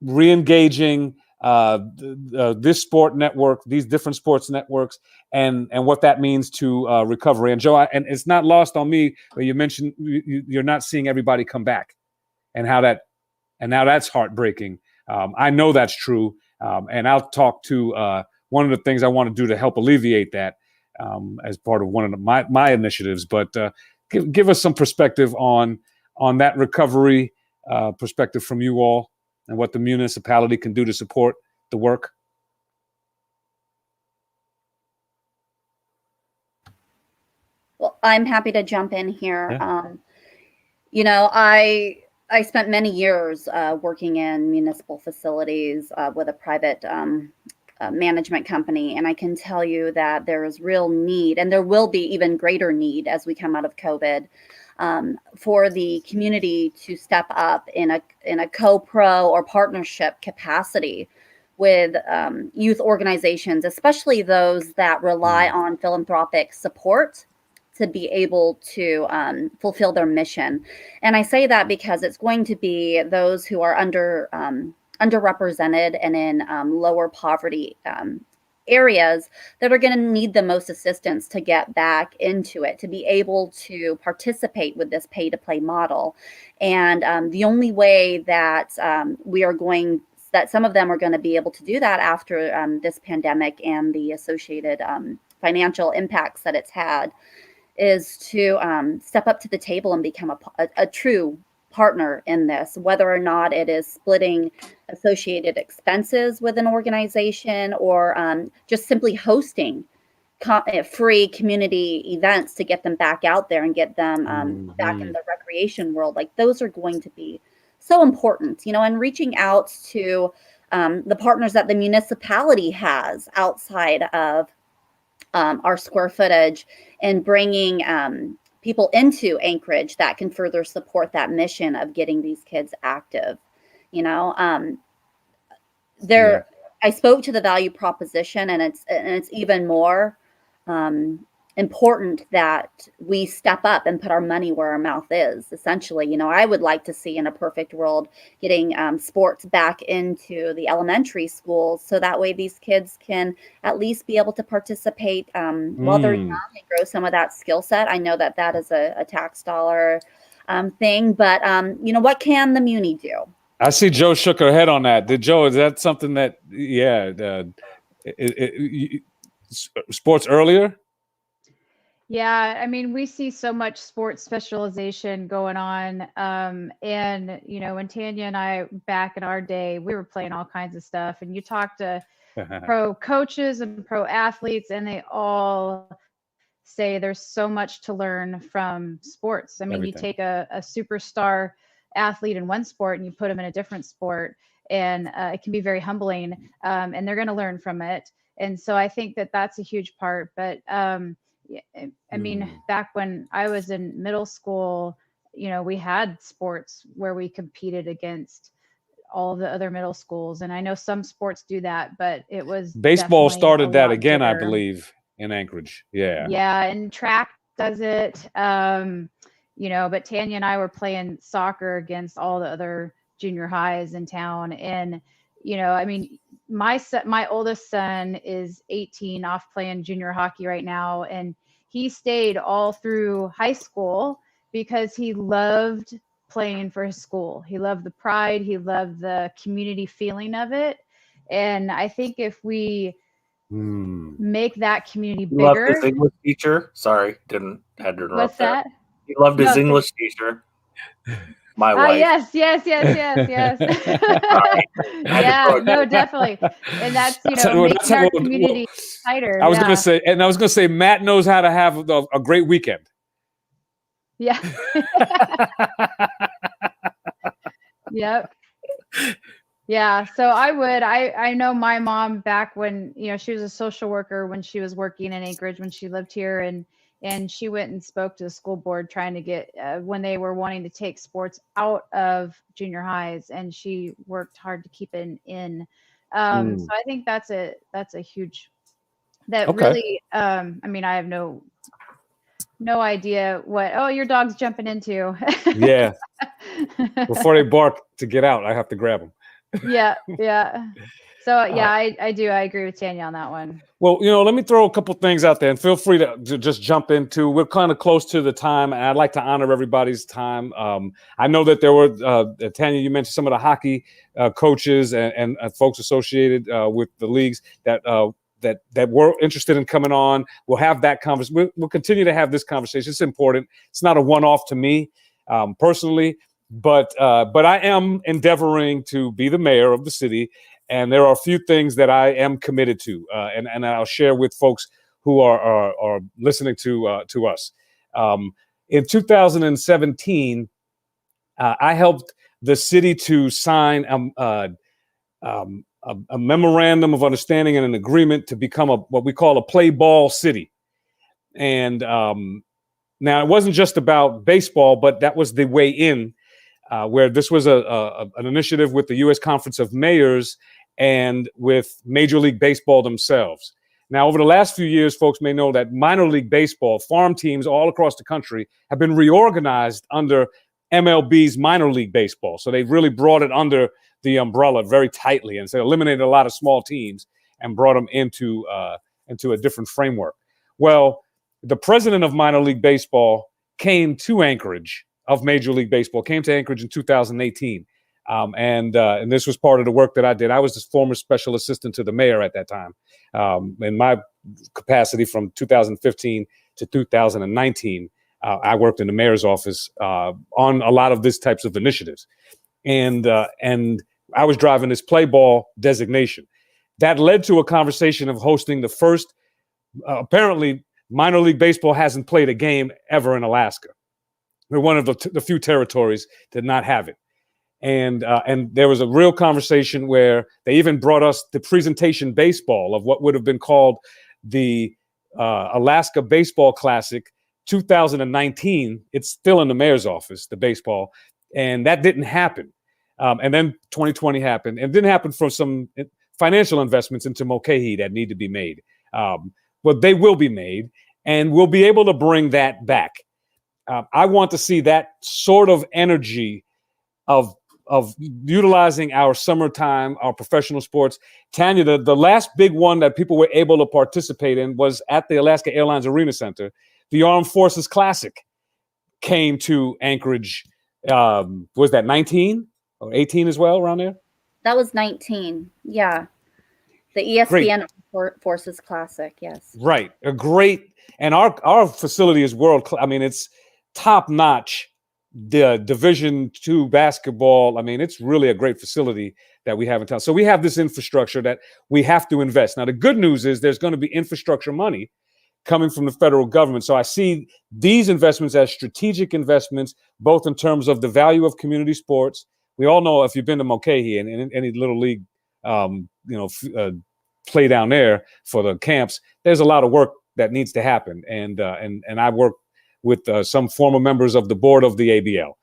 re-engaging this sport network, these different sports networks, and what that means to recovery? And Joe, and it's not lost on me, but you mentioned you're not seeing everybody come back, and now that's heartbreaking. I know that's true, and I'll talk to one of the things I want to do to help alleviate that as part of one of my initiatives. But give us some perspective on that recovery perspective from you all, and what the municipality can do to support the work. Well, I'm happy to jump in here. Yeah. I spent many years working in municipal facilities with a private management company, and I can tell you that there is real need, and there will be even greater need as we come out of COVID, for the community to step up in a co-pro or partnership capacity with youth organizations, especially those that rely on philanthropic support to be able to fulfill their mission. And I say that because it's going to be those who are underrepresented and in lower poverty areas that are going to need the most assistance to get back into it, to be able to participate with this pay-to-play model. And the only way that that some of them are going to be able to do that after this pandemic and the associated financial impacts that it's had is to step up to the table and become a true partner in this, whether or not it is splitting associated expenses with an organization or just simply hosting free community events to get them back out there and get them back in the recreation world. Like, those are going to be so important, and reaching out to the partners that the municipality has outside of our square footage, and bringing people into Anchorage that can further support that mission of getting these kids active. I spoke to the value proposition, and it's even more important that we step up and put our money where our mouth is. Essentially, I would like to see, in a perfect world, getting sports back into the elementary schools, so that way these kids can at least be able to participate while they're young and grow some of that skill set. I know that is a tax dollar thing. But what can the Muni do? I see Joe shook her head on that. Joe, is that something that, sports earlier? Yeah, I mean, we see so much sports specialization going on. And, when Tanya and I, back in our day, we were playing all kinds of stuff. And you talk to pro coaches and pro athletes, and they all say there's so much to learn from sports. I mean, you take a superstar athlete in one sport and you put them in a different sport, and it can be very humbling, and they're going to learn from it. And so I think that that's a huge part. But I mean, back when I was in middle school, we had sports where we competed against all the other middle schools. And I know some sports do that, but it was baseball started that again, I believe, in Anchorage. Yeah. Yeah. And track does it. But Tanya and I were playing soccer against all the other junior highs in town. And, I mean, my oldest son is 18, off playing junior hockey right now. And he stayed all through high school because he loved playing for his school. He loved the pride. He loved the community feeling of it. And I think if we make that community bigger. Loved his English teacher. Sorry, had to interrupt. What's that? He loved his English teacher. My wife. Yes. Yeah, no, definitely. And that's, making our community tighter. I was going to say, Matt knows how to have a great weekend. Yeah. Yep. Yeah. So I know my mom back when, she was a social worker when she was working in Anchorage, when she lived here, and she went and spoke to the school board trying to get, when they were wanting to take sports out of junior highs, and she worked hard to keep it in. So I think that's a huge, really, I mean, I have no idea what, your dog's jumping into. Yeah. Before they bark to get out, I have to grab them. Yeah. So I do. I agree with Tanya on that one. Well, let me throw a couple things out there, and feel free to just jump into. We're kind of close to the time, and I'd like to honor everybody's time. I know that there were Tanya. You mentioned some of the hockey coaches and folks associated with the leagues that were interested in coming on. We'll have that conversation. We'll continue to have this conversation. It's important. It's not a one-off to me personally, but I am endeavoring to be the mayor of the city. And there are a few things that I am committed to, and I'll share with folks who are listening to us. In 2017, I helped the city to sign a memorandum of understanding and an agreement to become what we call a play ball city. And now it wasn't just about baseball, but that was the way in, where this was an initiative with the U.S. Conference of Mayors and with Major League Baseball themselves. Now, over the last few years, folks may know that minor league baseball, farm teams all across the country have been reorganized under MLB's minor league baseball. So they've really brought it under the umbrella very tightly, and so eliminated a lot of small teams and brought them into a different framework. Well, the president of minor league baseball came to Anchorage, of Major League Baseball, came to Anchorage in 2018. And this was part of the work that I did. I was the former special assistant to the mayor at that time. In my capacity from 2015 to 2019, I worked in the mayor's office on a lot of these types of initiatives. And I was driving this play ball designation. That led to a conversation of hosting the first, apparently, minor league baseball hasn't played a game ever in Alaska. We're one of the few territories that not have it. And there was a real conversation where they even brought us the presentation baseball of what would have been called the Alaska Baseball Classic 2019. It's still in the mayor's office, the baseball, and that didn't happen. And then 2020 happened. It didn't happen for some financial investments into Mulcahy that need to be made. But they will be made, and we'll be able to bring that back. I want to see that sort of energy of utilizing our summertime, our professional sports. Tanya, the last big one that people were able to participate in was at the Alaska Airlines Arena Center, the Armed Forces Classic. came to Anchorage. Was that 19 or 18 as well, around there? That was 19. Yeah. The ESPN Forces Classic. Yes. Right. A great, and our facility is world class. I mean, it's top notch. The Division II basketball. I mean, it's really a great facility that we have in town. So we have this infrastructure that we have to invest. Now, the good news is there's going to be infrastructure money coming from the federal government. So I see these investments as strategic investments, both in terms of the value of community sports. We all know, if you've been to Mulcahy and any little league, play down there for the camps, there's a lot of work that needs to happen. And I work with some former members of the board of the ABL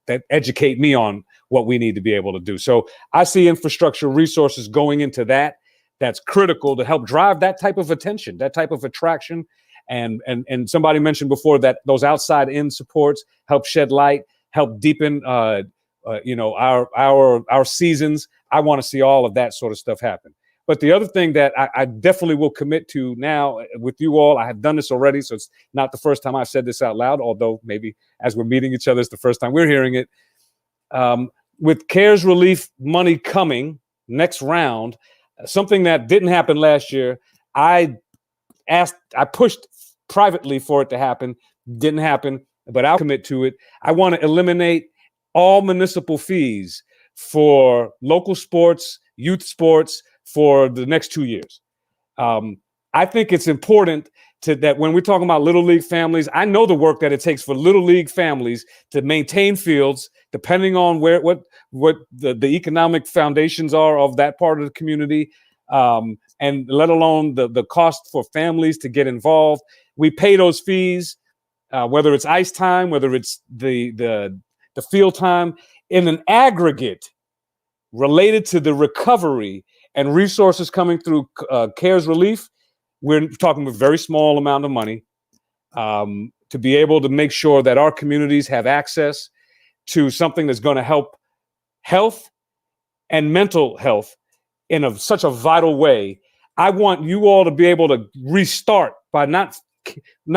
that educate me on what we need to be able to do. So I see infrastructure resources going into that. That's critical to help drive that type of attention, that type of attraction. And somebody mentioned before that those outside in supports help shed light, help deepen our seasons. I want to see all of that sort of stuff happen. But the other thing that I definitely will commit to now with you all, I have done this already, so it's not the first time I've said this out loud, although maybe as we're meeting each other, it's the first time we're hearing it. With CARES relief money coming next round, something that didn't happen last year, I pushed privately for it to happen, didn't happen, but I'll commit to it. I want to eliminate all municipal fees for local sports, youth sports, for the next 2 years. I think it's important that when we're talking about Little League families, I know the work that it takes for Little League families to maintain fields, depending on what the economic foundations are of that part of the community, and let alone the cost for families to get involved. We pay those fees, whether it's ice time, whether it's the field time, in an aggregate related to the recovery and resources coming through CARES relief. We're talking a very small amount of money to be able to make sure that our communities have access to something that's going to help health and mental health in such a vital way. I want you all to be able to restart by not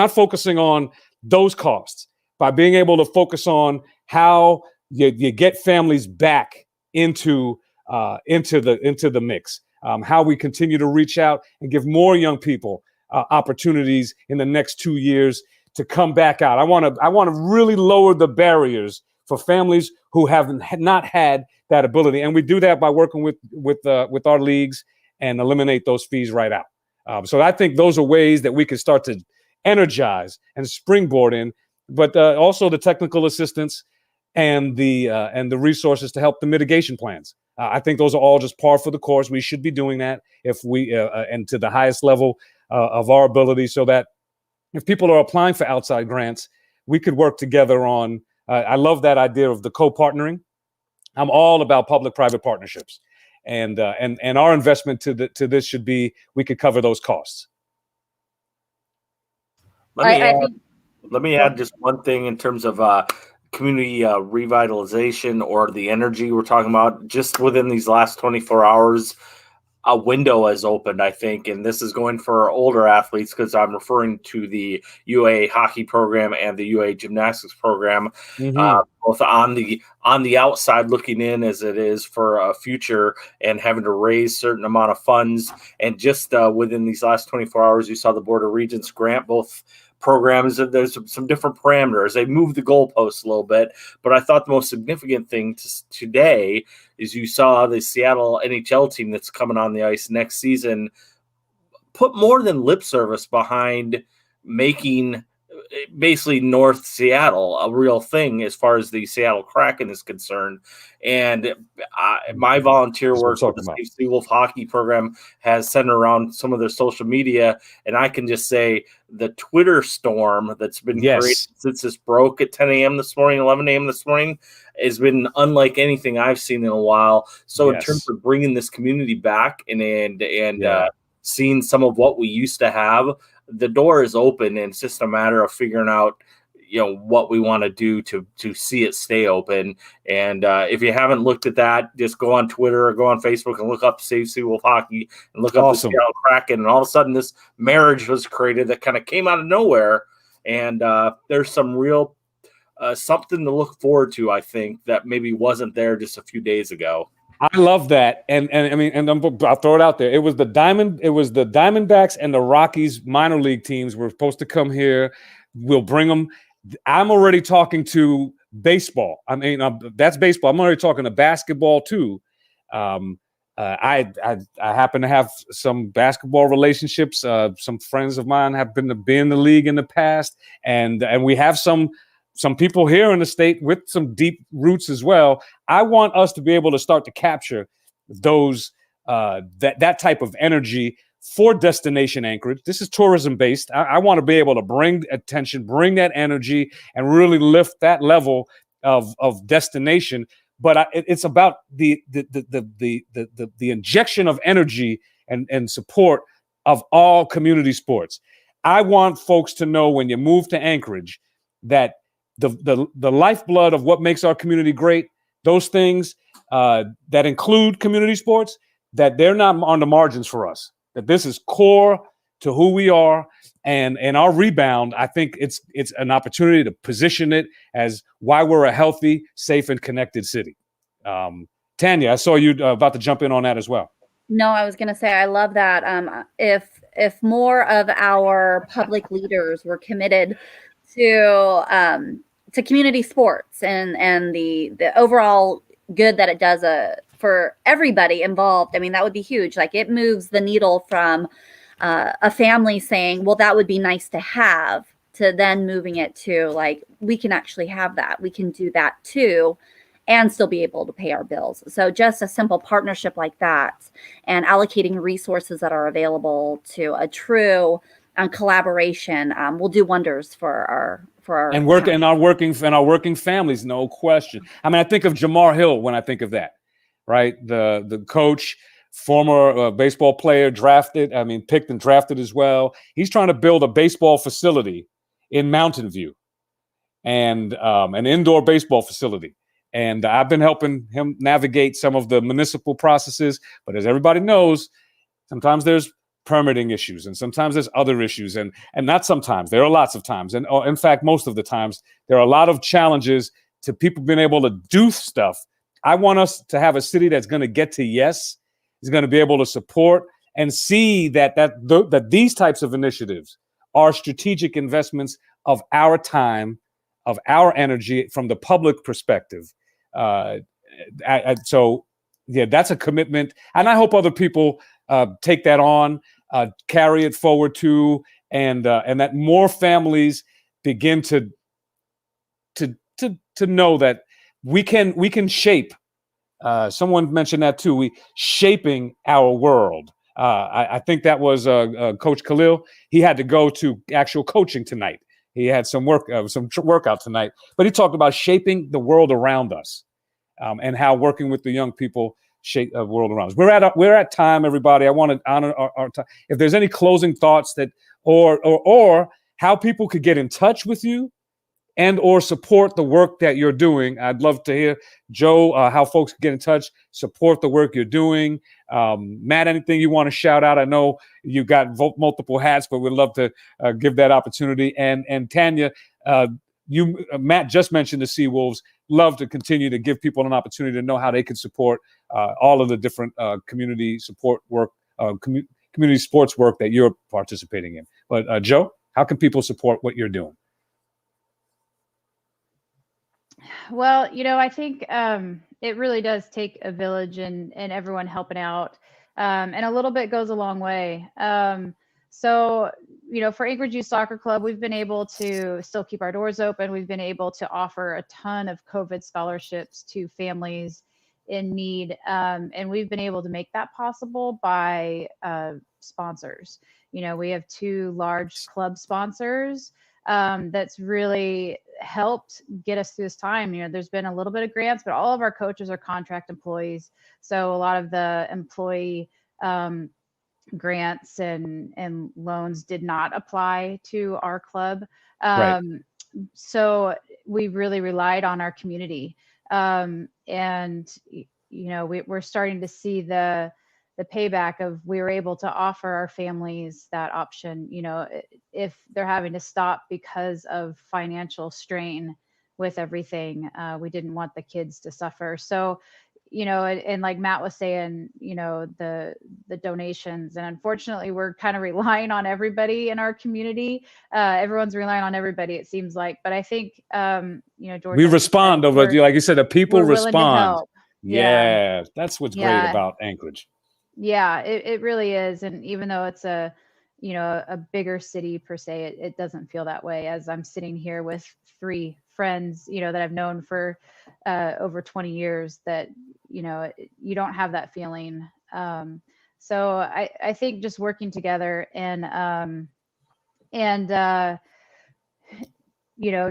focusing on those costs, by being able to focus on how you get families back into the mix. How we continue to reach out and give more young people opportunities in the next 2 years to come back out. I want to really lower the barriers for families who not had that ability, and we do that by working with our leagues and eliminate those fees right out. So I think those are ways that we can start to energize and springboard in, but also the technical assistance and the resources to help the mitigation plans. I think those are all just par for the course. We should be doing that if we and to the highest level of our ability, so that if people are applying for outside grants, we could work together on. I love that idea of the co-partnering. I'm all about public-private partnerships, and our investment to this should be we could cover those costs. Let me add just one thing in terms of community revitalization or the energy we're talking about. Just within these last 24 hours, a window has opened, I think, and this is going for older athletes because I'm referring to the UA hockey program and the UA gymnastics program, both on the outside looking in as it is for a future and having to raise certain amount of funds. And just within these last 24 hours, you saw the Board of Regents grant both programs. There's some different parameters. They moved the goalposts a little bit, but I thought the most significant thing today is you saw the Seattle NHL team that's coming on the ice next season put more than lip service behind making basically North Seattle a real thing as far as the Seattle Kraken is concerned. And my volunteer work with the Safe Seawolf hockey program has sent around some of their social media, and I can just say the Twitter storm that's been created since this broke at 10 a.m. this morning, 11 a.m. this morning, has been unlike anything I've seen in a while. So in terms of bringing this community back and seeing some of what we used to have, the door is open, and it's just a matter of figuring out, what we want to do to see it stay open. And if you haven't looked at that, just go on Twitter or go on Facebook and look up Safe Seawolf Hockey and look up the Seattle Kraken. And all of a sudden, this marriage was created that kind of came out of nowhere. And there's some real something to look forward to, I think, that maybe wasn't there just a few days ago. I love that, and I mean, and I'll throw it out there. It was the Diamondbacks and the Rockies minor league teams were supposed to come here. We'll bring them. I'm already talking to baseball. I mean, that's baseball. I'm already talking to basketball too. I happen to have some basketball relationships. Some friends of mine have been in the league in the past, and we have some people here in the state with some deep roots as well. I want us to be able to start to capture those that type of energy for Destination Anchorage. This is tourism based. I want to be able to bring attention, bring that energy, and really lift that level of destination. But it's about the injection of energy and support of all community sports. I want folks to know when you move to Anchorage that the lifeblood of what makes our community great, those things that include community sports, that they're not on the margins for us, that this is core to who we are. And our rebound, I think it's an opportunity to position it as why we're a healthy, safe, and connected city. Tanya, I saw you about to jump in on that as well. No, I was going to say I love that. If more of our public leaders were committed to community sports and the overall good that it does for everybody involved, I mean, that would be huge. Like, it moves the needle from a family saying, well, that would be nice to have, to then moving it to, like, we can actually have that. We can do that too, and still be able to pay our bills. So just a simple partnership like that, and allocating resources that are available to a true collaboration will do wonders for our and our working families, no question. I mean, I think of Jamar Hill when I think of that, right? The coach, former baseball player, picked and drafted as well. He's trying to build a baseball facility in Mountain View, and an indoor baseball facility. And I've been helping him navigate some of the municipal processes. But as everybody knows, sometimes there's permitting issues, and sometimes there's other issues, and not sometimes. There are lots of times, and in fact, most of the times, there are a lot of challenges to people being able to do stuff. I want us to have a city that's going to get to yes, is going to be able to support and see that these types of initiatives are strategic investments of our time, of our energy from the public perspective. So yeah, that's a commitment, and I hope other people take that on, carry it forward too, and that more families begin to know that we can shape. Someone mentioned that too. We shaping our world. I think that was Coach Khalil. He had to go to actual coaching tonight. He had some workout tonight, but he talked about shaping the world around us, and how working with the young people shape the world around us. We're at time, everybody. I want to honor our time. If there's any closing thoughts that, or how people could get in touch with you and or support the work that you're doing, I'd love to hear, Joe, how folks can get in touch, support the work you're doing. Matt, anything you want to shout out? I know you've got multiple hats, but we'd love to give that opportunity. And Tanya, Matt just mentioned the Seawolves. Love to continue to give people an opportunity to know how they can support all of the different community support work, community sports work that you're participating in. But Joe, how can people support what you're doing? Well, I think it really does take a village and everyone helping out. And a little bit goes a long way. So, for Anchorage Youth Soccer Club, we've been able to still keep our doors open. We've been able to offer a ton of COVID scholarships to families in need. And we've been able to make that possible by sponsors. We have 2 large club sponsors that's really helped get us through this time. There's been a little bit of grants, but all of our coaches are contract employees. So a lot of the employee grants and loans did not apply to our club. Right. So we really relied on our community. And we're starting to see the the payback of we were able to offer our families that option, if they're having to stop because of financial strain with everything. We didn't want the kids to suffer. So, and like Matt was saying, the donations, and unfortunately we're kind of relying on everybody in our community. Everyone's relying on everybody, it seems like, but I think, George, We respond over, like you said, the people we're willing to respond. help. Yeah, that's what's great Yeah. about Anchorage. Yeah, it really is. And even though it's a bigger city per se, it doesn't feel that way, as I'm sitting here with 3 friends, that I've known for over 20 years, that, you don't have that feeling. So I think just working together and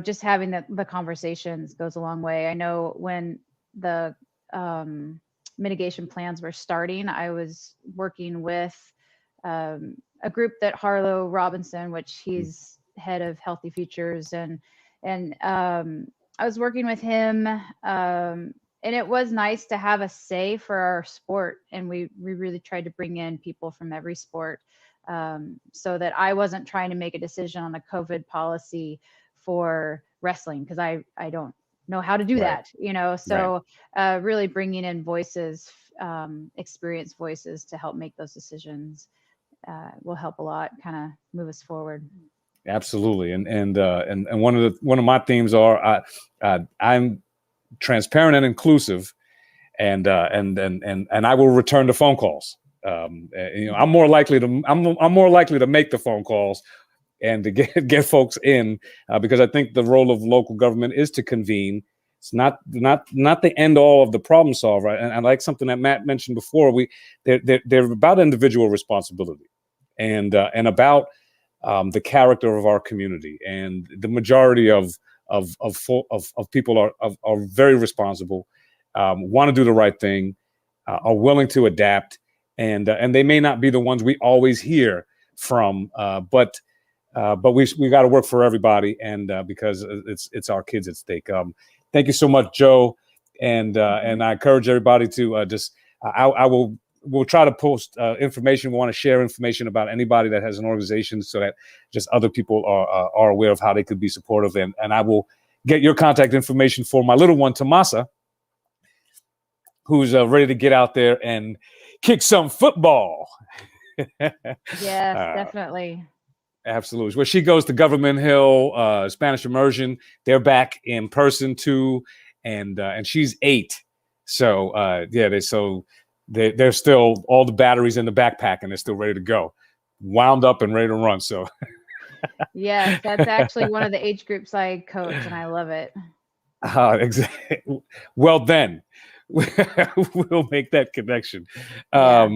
just having the conversations goes a long way. I know when the mitigation plans were starting, I was working with a group that Harlow Robinson, which he's head of Healthy Futures, and I was working with him, and it was nice to have a say for our sport, and we really tried to bring in people from every sport, so that I wasn't trying to make a decision on the COVID policy for wrestling, because I don't know how to do Right. that, so really bringing in voices, experienced voices to help make those decisions will help a lot, kind of move us forward. Absolutely. And one of my themes are I'm transparent and inclusive, and I will return the phone calls. I'm more likely to make the phone calls and to get folks in, because I think the role of local government is to convene. It's not the end all of the problem solver. And I like something that Matt mentioned before. They're about individual responsibility, and about the character of our community. And the majority of people are very responsible, want to do the right thing, are willing to adapt, and they may not be the ones we always hear from, but we got to work for everybody, and because it's our kids at stake. Thank you so much, Joe, and I encourage everybody to we'll try to post information. We want to share information about anybody that has an organization, so that just other people are aware of how they could be supportive. And I will get your contact information for my little one, Tomasa, who's ready to get out there and kick some football. Yes, definitely. Absolutely. Well, she goes to Government Hill, Spanish Immersion. They're back in person too, and she's 8. So they're still, all the batteries in the backpack, and they're still ready to go, wound up and ready to run. So yes, that's actually one of the age groups I coach, and I love it. Exactly. Well, then we'll make that connection. Yeah.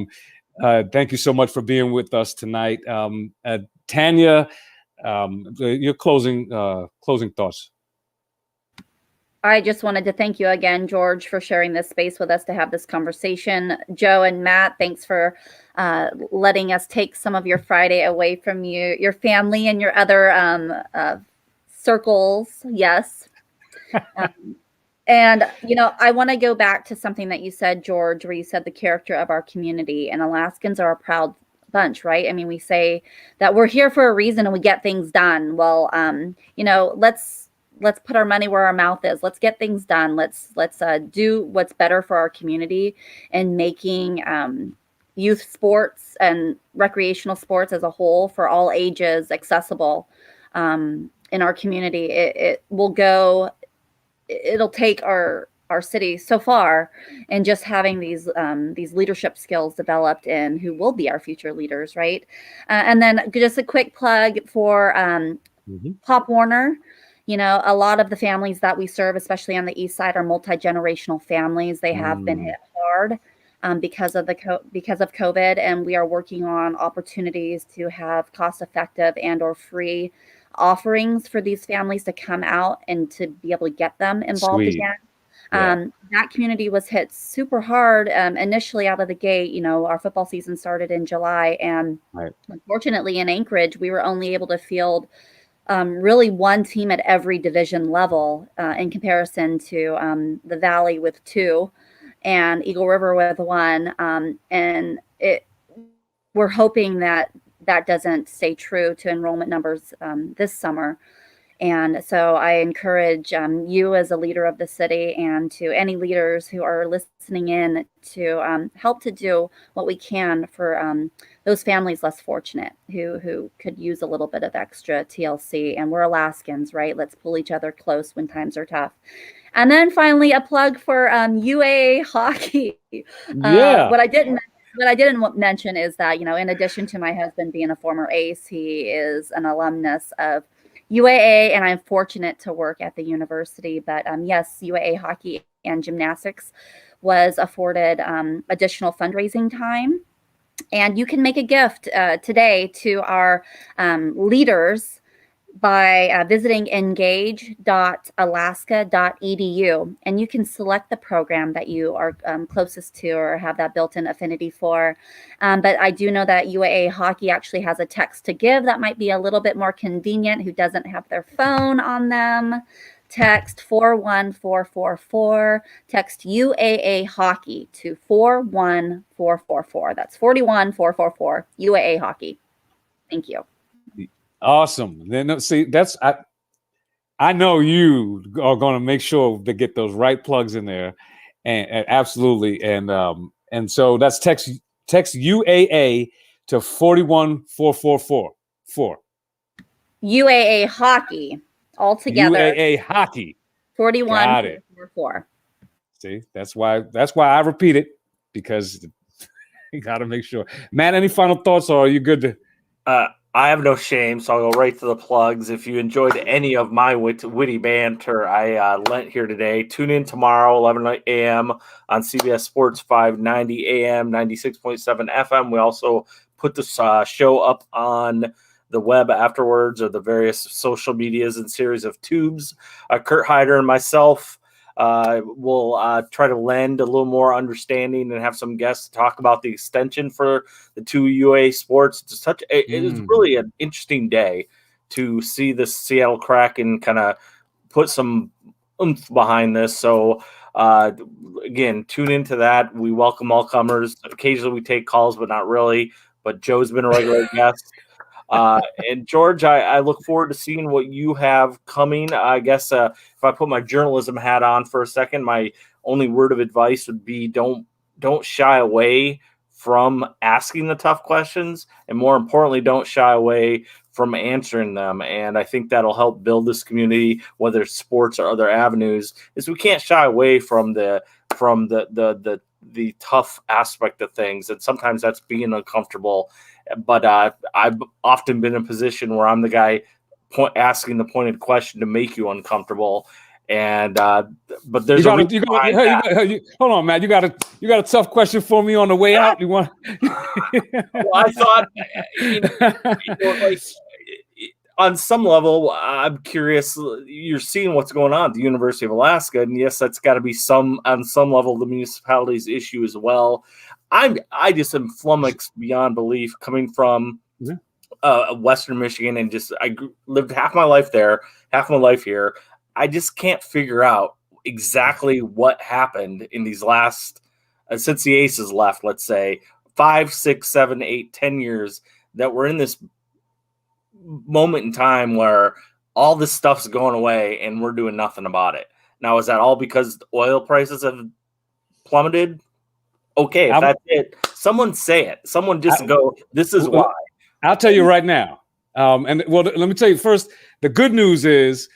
Thank you so much for being with us tonight. Tanya, your closing thoughts. I just wanted to thank you again, George, for sharing this space with us to have this conversation. Joe and Matt, thanks for letting us take some of your Friday away from your family and your other circles. Yes. And, I want to go back to something that you said, George, where you said the character of our community, and Alaskans are a proud bunch, right? I mean, we say that we're here for a reason and we get things done. Well, let's put our money where our mouth is. Let's get things done. Let's do what's better for our community, and making youth sports and recreational sports as a whole for all ages accessible in our community. It'll take our city so far, and just having these leadership skills developed in who will be our future leaders, right? And then just a quick plug for Pop Warner. A lot of the families that we serve, especially on the east side, are multi-generational families. They have been hit hard because of COVID, and we are working on opportunities to have cost-effective and/or free offerings for these families to come out and to be able to get them involved Sweet. again. Yeah. That community was hit super hard initially out of the gate. Our football season started in July, and unfortunately in Anchorage, we were only able to field really one team at every division level in comparison to the Valley with 2. and Eagle River with 1. And we're hoping that doesn't stay true to enrollment numbers this summer. And so I encourage you as a leader of the city and to any leaders who are listening in to help to do what we can for those families less fortunate who could use a little bit of extra TLC. And we're Alaskans, right? Let's pull each other close when times are tough. And then finally, a plug for UAA hockey. Yeah. What I didn't mention is that, in addition to my husband being a former ace, he is an alumnus of UAA, and I'm fortunate to work at the university. But yes, UAA hockey and gymnastics was afforded additional fundraising time. And you can make a gift today to our leaders by visiting engage.alaska.edu, and you can select the program that you are closest to or have that built-in affinity for. But I do know that UAA hockey actually has a text to give that might be a little bit more convenient who doesn't have their phone on them. Text 41444. Text UAA hockey to 41444. That's 41444 UAA hockey. Thank you. Awesome. Then see, I know you are going to make sure to get those right plugs in there, and absolutely, and so that's text UAA to 41444. UAA hockey all together. UAA hockey. 41444. See, that's why I repeat it, because you got to make sure. Matt, any final thoughts, or are you good to? I have no shame, so I'll go right to the plugs. If you enjoyed any of my witty banter I lent here today, tune in tomorrow, 11 a.m. on CBS Sports 590 AM, 96.7 FM. We also put this show up on the web afterwards, or the various social medias and series of tubes. Kurt Hyder and myself will try to lend a little more understanding and have some guests talk about the extension for the 2 UA sports. It is really an interesting day to see the Seattle Kraken kind of put some oomph behind this. So again, tune into that. We welcome all comers. Occasionally we take calls, but not really. But Joe's been a regular guest. And George, I look forward to seeing what you have coming. I guess if I put my journalism hat on for a second, my only word of advice would be don't shy away from asking the tough questions, and more importantly, don't shy away from answering them. And I think that'll help build this community, whether it's sports or other avenues. Is we can't shy away from the tough aspect of things, and sometimes that's being uncomfortable. But I've often been in a position where I'm the guy asking the pointed question to make you uncomfortable. And but there's hold on, Matt. You got a tough question for me on the way out. You want? Well, I thought, like, on some level, I'm curious. You're seeing what's going on at the University of Alaska, and yes, that's got to be on some level the municipality's issue as well. I just am flummoxed beyond belief, coming from Western Michigan, and I lived half my life there, half my life here. I just can't figure out exactly what happened in these last since the Aces left. Let's say 5, 6, 7, 8, 10 years that we're in this moment in time where all this stuff's going away and we're doing nothing about it. Now, is that all because oil prices have plummeted? Okay, if that's it, someone say it. Someone just go, this is why. I'll tell you right now. And well, let me tell you first, the good news is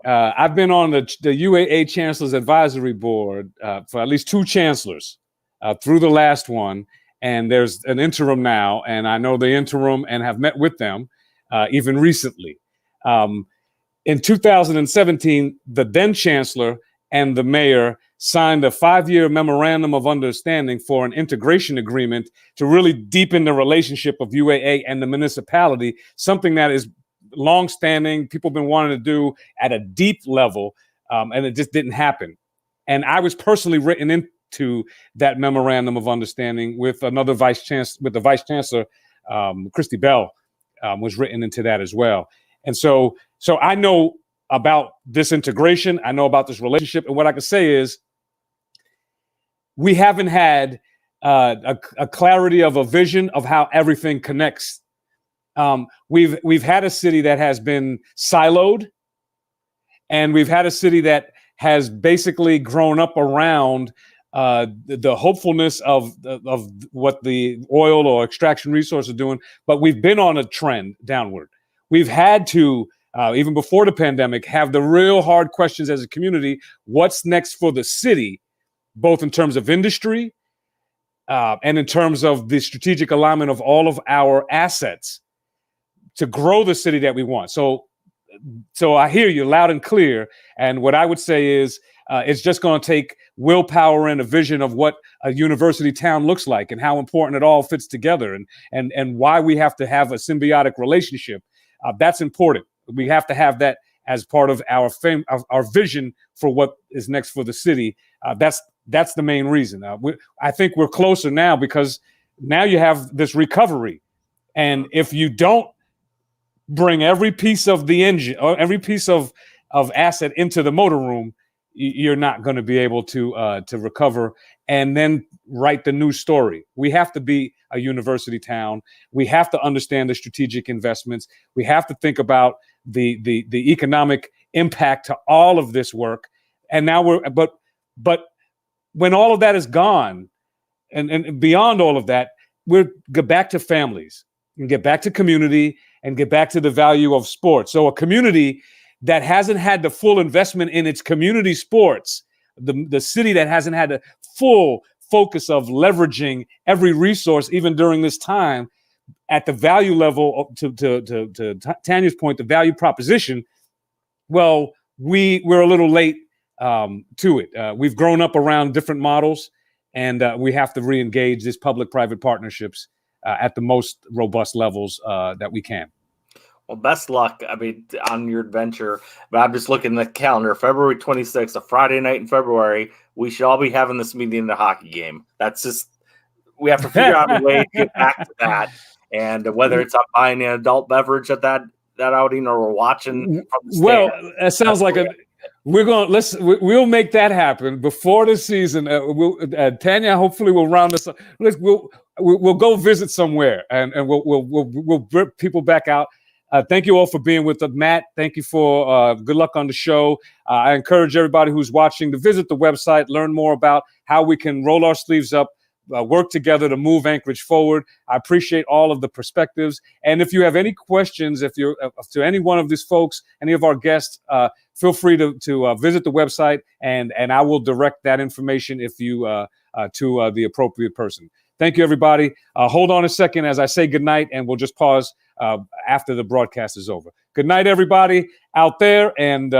I've been on the UAA Chancellor's Advisory Board for at least 2 chancellors through the last one. And there's an interim now, and I know the interim and have met with them even recently. In 2017, the then chancellor and the mayor signed a 5-year memorandum of understanding for an integration agreement to really deepen the relationship of UAA and the municipality, something that is longstanding, people have been wanting to do at a deep level, and it just didn't happen. And I was personally written into that memorandum of understanding with another vice chancellor, Christy Bell, was written into that as well. And so I know about this integration, I know about this relationship, and what I can say is we haven't had a clarity of a vision of how everything connects. We've had a city that has been siloed, and we've had a city that has basically grown up around the hopefulness of what the oil or extraction resources are doing, but we've been on a trend downward. We've had to, even before the pandemic, have the real hard questions as a community. What's next for the city, both in terms of industry and in terms of the strategic alignment of all of our assets to grow the city that we want. So I hear you loud and clear. And what I would say is it's just going to take willpower and a vision of what a university town looks like and how important it all fits together and why we have to have a symbiotic relationship. That's important. We have to have that as part of our vision for what is next for the city. That's the main reason. I think we're closer now because now you have this recovery. And if you don't bring every piece of the engine or every piece of asset into the motor room, you're not going to be able to recover and then write the new story. We have to be a university town. We have to understand the strategic investments. We have to think about the economic impact to all of this work. And now but when all of that is gone and beyond all of that, we're get back to families and get back to community and get back to the value of sports. So a community that hasn't had the full investment in its community sports, the city that hasn't had the full focus of leveraging every resource, even during this time, at the value level, to Tanya's point, the value proposition, well, we're a little late to it. We've grown up around different models, and we have to re-engage these public-private partnerships at the most robust levels that we can. Well, best luck, on your adventure. But I'm just looking at the calendar. February 26th, a Friday night in February, we should all be having this meeting in the hockey game. That's just, we have to figure out a way to get back to that. And whether it's buying an adult beverage at that outing or we're watching from the Well, stand, it sounds like we'll make that happen before the season. Tanya hopefully will round us up. We'll go visit somewhere and we'll bring people back out. Thank you all for being with us. Matt, thank you for good luck on the show. I encourage everybody who's watching to visit the website, learn more about how we can roll our sleeves up, work together to move Anchorage forward. I appreciate all of the perspectives. And if you have any questions, if you're to any one of these folks, any of our guests, feel free to visit the website and I will direct that information if you to the appropriate person. Thank you, everybody. Hold on a second as I say goodnight, and we'll just pause after the broadcast is over. Good night, everybody out there, and